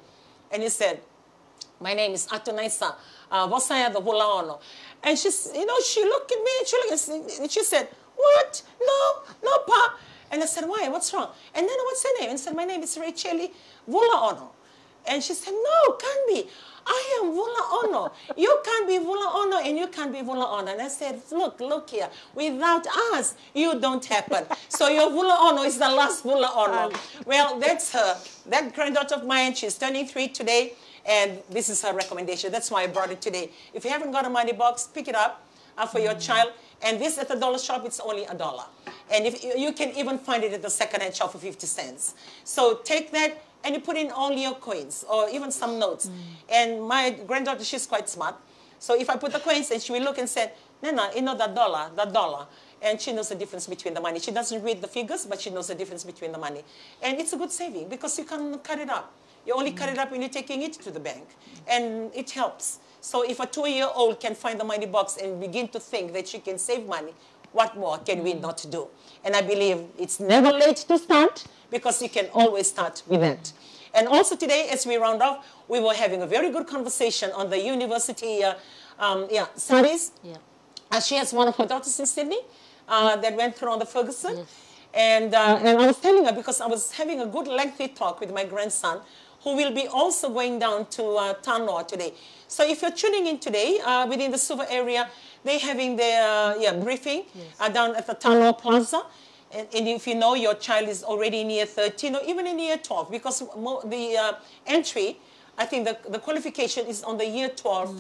And he said, my name is Atunaisa. Vosaya the Vula Ono. And she looked at me and she said, what? No, Pa. And I said, why? What's wrong? And then what's her name? And said, my name is Racheli Vula Ono. And she said, no, can't be. I am Vula Ono. You can't be Vula Ono and you can't be Vula Ono. And I said, look here. Without us, you don't happen. So your Vula Ono is the last Vula Ono. Well, that's her. That granddaughter of mine, she's turning 3 today. And this is her recommendation. That's why I brought it today. If you haven't got a money box, pick it up for your child. And this at the dollar shop, it's only $1. And if you can even find it at the second-hand shop for 50 cents. So take that and you put in all your coins or even some notes. And my granddaughter, she's quite smart. So if I put the coins and she will look and say, Nana, you know that dollar. And she knows the difference between the money. She doesn't read the figures, but she knows the difference between the money. And it's a good saving because you can cut it up. You only cut it up when you're taking it to the bank. And it helps. So if a 2-year-old can find the money box and begin to think that she can save money, what more can we not do? And I believe it's never late to start because you can always start with that. And also today, as we round off, we were having a very good conversation on the university studies. Yeah. She has one of her daughters in Sydney that went through on the Ferguson. Yes. And I was telling her, because I was having a good lengthy talk with my grandson, who will be also going down to Tanoa today. So if you're tuning in today, within the Suva area, they're having their briefing down at the Tanoa Plaza. And if you know your child is already in year 13 or even in year 12, because the entry, I think the qualification is on the year 12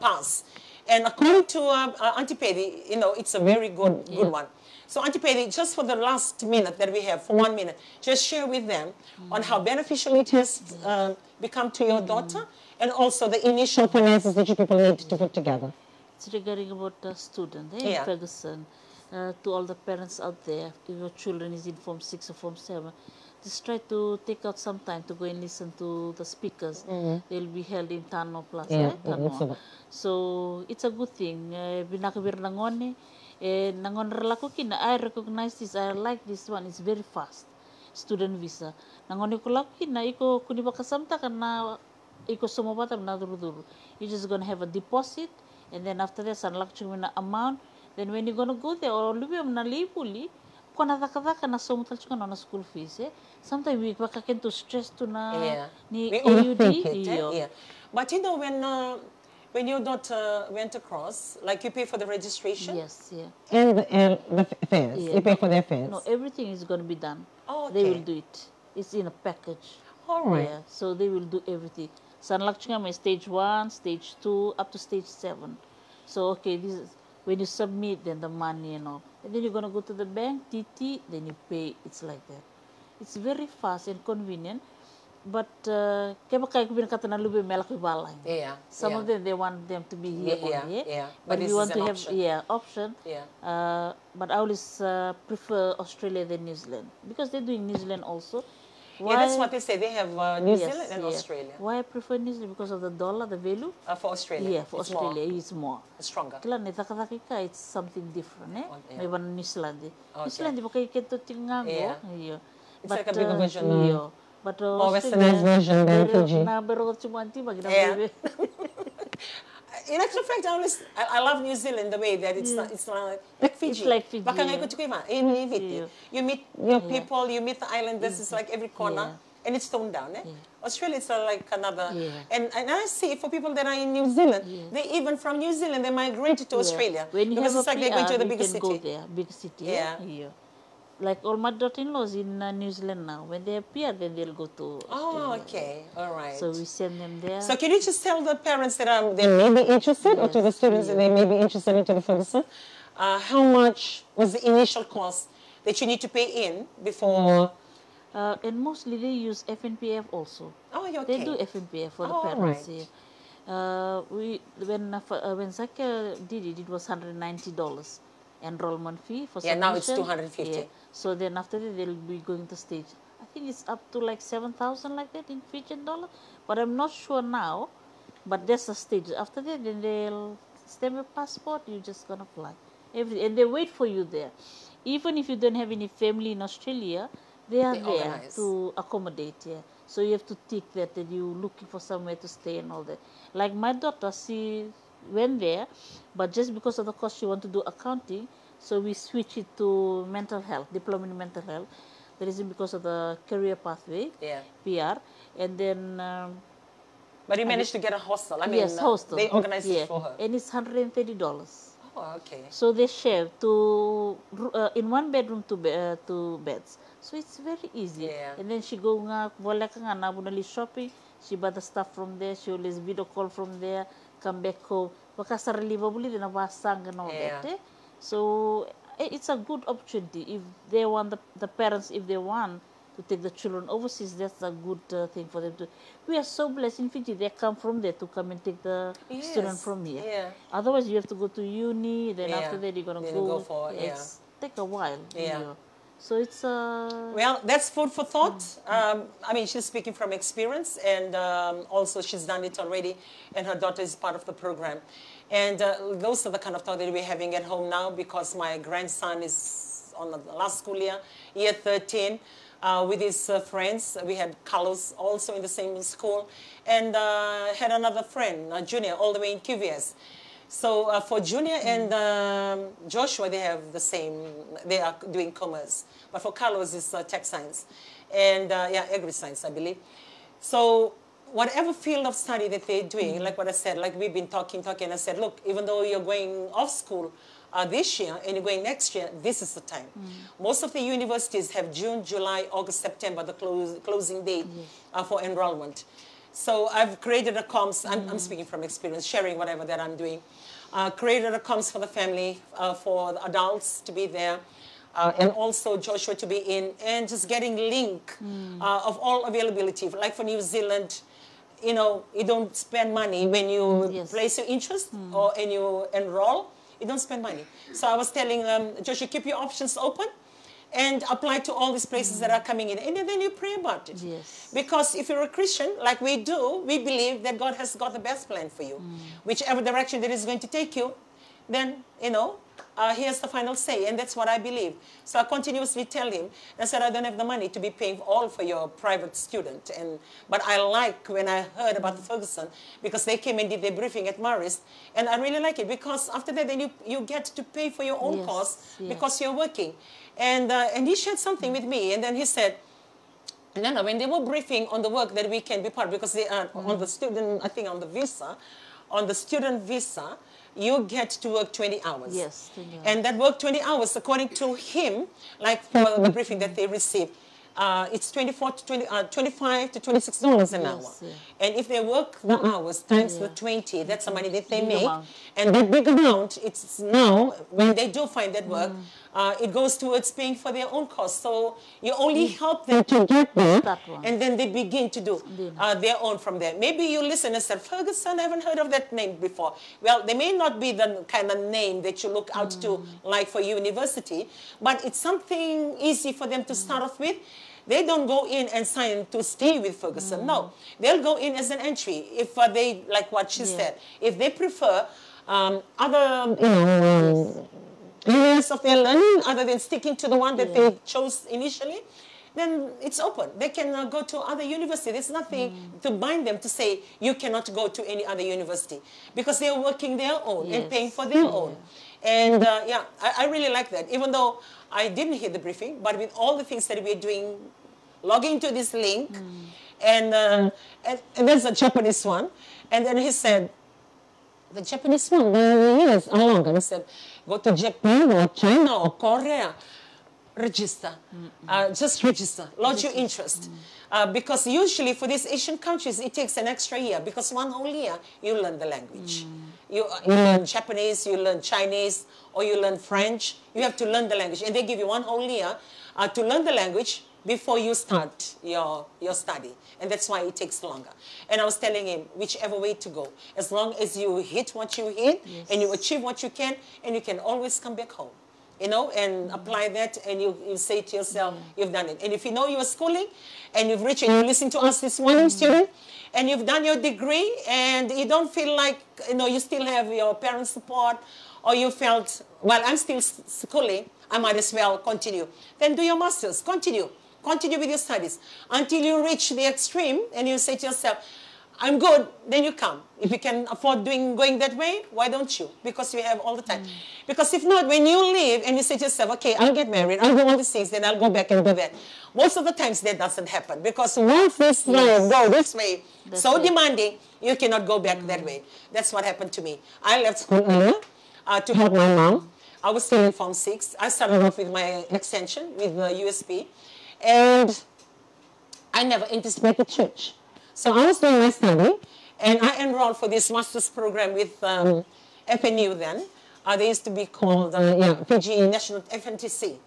pass. And according to Auntie Patty, it's a very good one. So Auntie Patty, just for the last minute that we have, for 1 minute, just share with them on how beneficial it has become to your daughter and also the initial finances that you people need to put together. It's regarding about the student in Ferguson. To all the parents out there, if your children is in Form 6 or Form 7, just try to take out some time to go and listen to the speakers. They'll be held in Tanoa Plaza. So it's a good thing. Binakabir nangone, nangon relako kina, I recognize this, I like this one, it's very fast. Student visa. Nangone ko lako kina, iko kunibaka samta kana iko sumabata na duru-duru. You're just going to have a deposit, and then after that, sanlak chumina amount. Then when you're going to go there, or lubiam na libuli, Kona daka na so mutal chika na school fees, sometimes we wakaken to stress to na ni We AUD. overthink it, yeah. But you know, when your daughter went across, like you pay for the registration? Yes, yeah. And the fares. Yeah. You pay for their fares. No, everything is going to be done. Oh, okay. They will do it. It's in a package. All right. Yeah, so they will do everything. Sanlak Chingam is stage 1, stage 2, up to stage 7. So, okay, this is when you submit, then the money and all. And then you're going to go to the bank, TT, then you pay. It's like that. It's very fast and convenient. But kaya kaya ko binakata na lubi melak balay. Yeah. Some of them, they want them to be here only. Yeah. But this we want is to an have option. option. Yeah. But I always prefer Australia than New Zealand because they're doing New Zealand also. Yeah, that's what they say. They have New Zealand and Australia. Why I prefer New Zealand? Because of the dollar, the value. For Australia. Yeah, for Australia, it's more. Stronger. Kila ni takataka it's something different, Yeah. May one New Zealand. New Okay. Zealand, di ba kayo kento tingango? Yeah. It's like a bigger version of- Yeah. But More westernized version than Fiji. Na pero chumanti magina Yeah. baby. In actual fact, I love New Zealand the way that it's not like Fiji. It's like Fiji, Baka ngay yeah. ko chikuima, iniviti. Yeah. You meet your people, you meet the islanders. It's like every corner, Yeah. and it's toned down. Australia is like another. Yeah. And I see for people that are in New Zealand, they even from New Zealand they migrate to Australia When you because have it's like they're going to the you bigger can city. go there, big city. Yeah. Yeah. Like all my daughter-in-laws in New Zealand now. When they appear, then they'll go to Australia. Oh, okay, all right. So we send them there. So can you just tell the parents that They may be interested, or to the students that they may be interested into the Ferguson, how much was the initial cost that you need to pay in before? And mostly they use FNPF also. Oh, okay. They do FNPF for the Oh, parents. right. When Zakia did it, it was $190 enrollment fee for Yeah, now it's submission. $250. Yeah. So then after that they'll be going to stage. I think it's up to like 7,000 like that in Fijian dollar, but I'm not sure now. But that's the stage. After that, then they'll stamp your passport. You're just gonna fly. And they wait for you there. Even if you don't have any family in Australia, they are there organize. to accommodate. Yeah. So you have to tick that you're looking for somewhere to stay and all that. Like my daughter, she went there, but just because of the cost, she wanted to do accounting, so we switched it to mental health, diploma in mental health. That is because of the career pathway, Yeah. PR, and then But you managed to get a hostel. I mean, yes, hostel. they organized it for her. And it's $130. Oh, okay. So they share in one bedroom two beds. So it's very easy. Yeah. And then she go nga wala ka nga nabunali shopping. She buy the stuff from there. She always video call from there. Come back home. Baka sarili babuli din nabasang and all Yeah. that. So it's a good opportunity if they want the parents if they want to take the children overseas. That's a good thing for them to. We are so blessed in Fiji. They come from there to come and take the student from here. Yeah. Otherwise, you have to go to uni. Then Yeah. after that, you're gonna Then go. you go for- It's take a while. Yeah. So it's Well, that's food for thought. I mean, she's speaking from experience, and also she's done it already, and her daughter is part of the program. And those are the kind of thought that we're having at home now, because my grandson is on the last school year 13, with his friends. We had Carlos also in the same school, and had another friend, Junior, all the way in QVS. So for Junior and Joshua, they have the same, they are doing commerce. But for Carlos, it's tech science. And yeah, agri-science, I believe. So whatever field of study that they're doing, like what I said, like we've been talking, and I said, look, even though you're going off school this year and you're going next year, this is the time. Most of the universities have June, July, August, September, the closing date for enrollment. So I've created a comms, I'm speaking from experience, sharing whatever that I'm doing. Created a comms for the family, for the adults to be there, and also Joshua to be in, and just getting link of all availability. Like for New Zealand, you know, you don't spend money when you place your interest and you enroll, you don't spend money. So I was telling Joshua, keep your options open and apply to all these places that are coming in. And then you pray about it. Yes. Because if you're a Christian, like we do, we believe that God has got the best plan for you. Whichever direction that is going to take you, then, you know, he has the final say, and that's what I believe. So I continuously tell him, I said, I don't have the money to be paying all for your private student. But I like when I heard about Ferguson, because they came and did their briefing at Marist, and I really like it, because after that, then you get to pay for your own cost because you're working. And he shared something with me, and then he said, no, when they were briefing on the work that we can be part, because they are on the student, I think on the student visa, you get to work 20 hours. Yes, 20 hours. And that work 20 hours, according to him, like for the briefing that they received, it's $25 to $26 an hour. Yeah. And if they work the hours times the 20, that's the money that they make. And that big amount, it's now, when they do find that work, it goes towards paying for their own costs. So you only help them to get there, and then they begin to do their own from there. Maybe you listen and say, Ferguson, I haven't heard of that name before. Well, they may not be the kind of name that you look out to, like for university, but it's something easy for them to start off with. They don't go in and sign to stay with Ferguson. No, they'll go in as an entry if they, like what she said, if they prefer other areas of their learning other than sticking to the one that they chose initially, then it's open. They can go to other universities. There's nothing to bind them to say you cannot go to any other university, because they're working their own and paying for their own. And I really like that. Even though I didn't hear the briefing, but with all the things that we're doing, logging to this link, and there's a Japanese one, and then he said, the Japanese one, yes, how long? And he said, go to Japan or China or Korea, register. Just register. Lodge your interest. Because usually for these Asian countries, it takes an extra year, because one whole year you learn the language. You learn Japanese, you learn Chinese, or you learn French. You have to learn the language. And they give you one whole year to learn the language before you start your study. And that's why it takes longer. And I was telling him, whichever way to go, as long as you hit what you hit, and you achieve what you can, and you can always come back home, you know, and apply that, and you say to yourself, you've done it. And if you know you are schooling, and you've reached, and you listen to us this morning, student, and you've done your degree, and you don't feel like, you know, you still have your parents' support, or you felt, well, I'm still schooling, I might as well continue. Then do your master's, continue. Continue with your studies until you reach the extreme, and you say to yourself, I'm good, then you come. If you can afford going that way, why don't you? Because you have all the time. Because if not, when you leave and you say to yourself, okay, I'll get married, I'll do all these things, then I'll go back and do that. Most of the times that doesn't happen, because once this life go this way, so demanding, you cannot go back that way. That's what happened to me. I left school earlier to help my mom. I was still in Form 6. I started off with my extension, with the USP. And I never anticipated church. So I was doing my study, and I enrolled for this master's program with FNU then. They used to be called PGE National FNTC,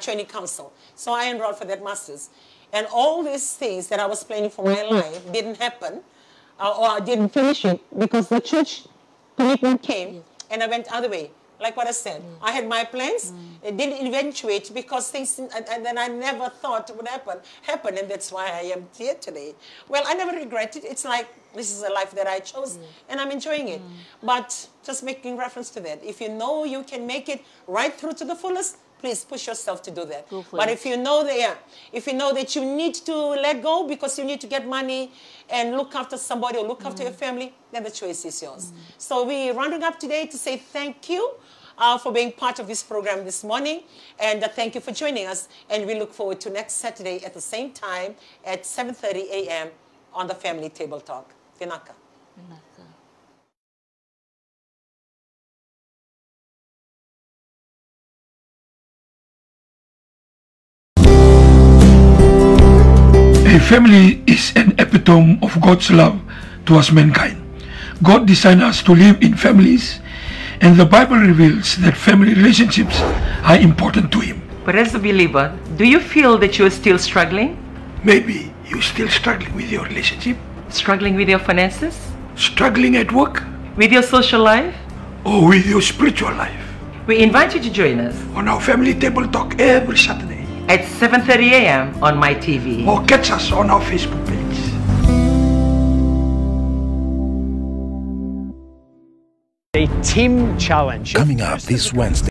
Training Council. So I enrolled for that master's. And all these things that I was planning for my life didn't happen, or I didn't finish it, because the church commitment came, and I went other way. Like what I said, I had my plans, it didn't eventuate, because things, and then I never thought would happen, and that's why I am here today. Well, I never regret it. It's like, this is a life that I chose, and I'm enjoying it. But just making reference to that, if you know you can make it right through to the fullest, please push yourself to do that. But if you know that, if you know that you need to let go because you need to get money and look after somebody or look after your family, then the choice is yours. So we're rounding up today to say thank you for being part of this program this morning, and thank you for joining us, and we look forward to next Saturday at the same time at 7:30 a.m. on the Family Table Talk. Vinaka. A family is an epitome of God's love towards mankind. God designed us to live in families, and the Bible reveals that family relationships are important to Him. But as a believer, do you feel that you are still struggling? Maybe you're still struggling with your relationship, Struggling with your finances? struggling at work, With your social life? or with your spiritual life. We invite you to join us On our Family Table Talk every Saturday, at 7:30 a.m. on My TV. or catch us on our Facebook page. A Tim Challenge. Coming up this Wednesday.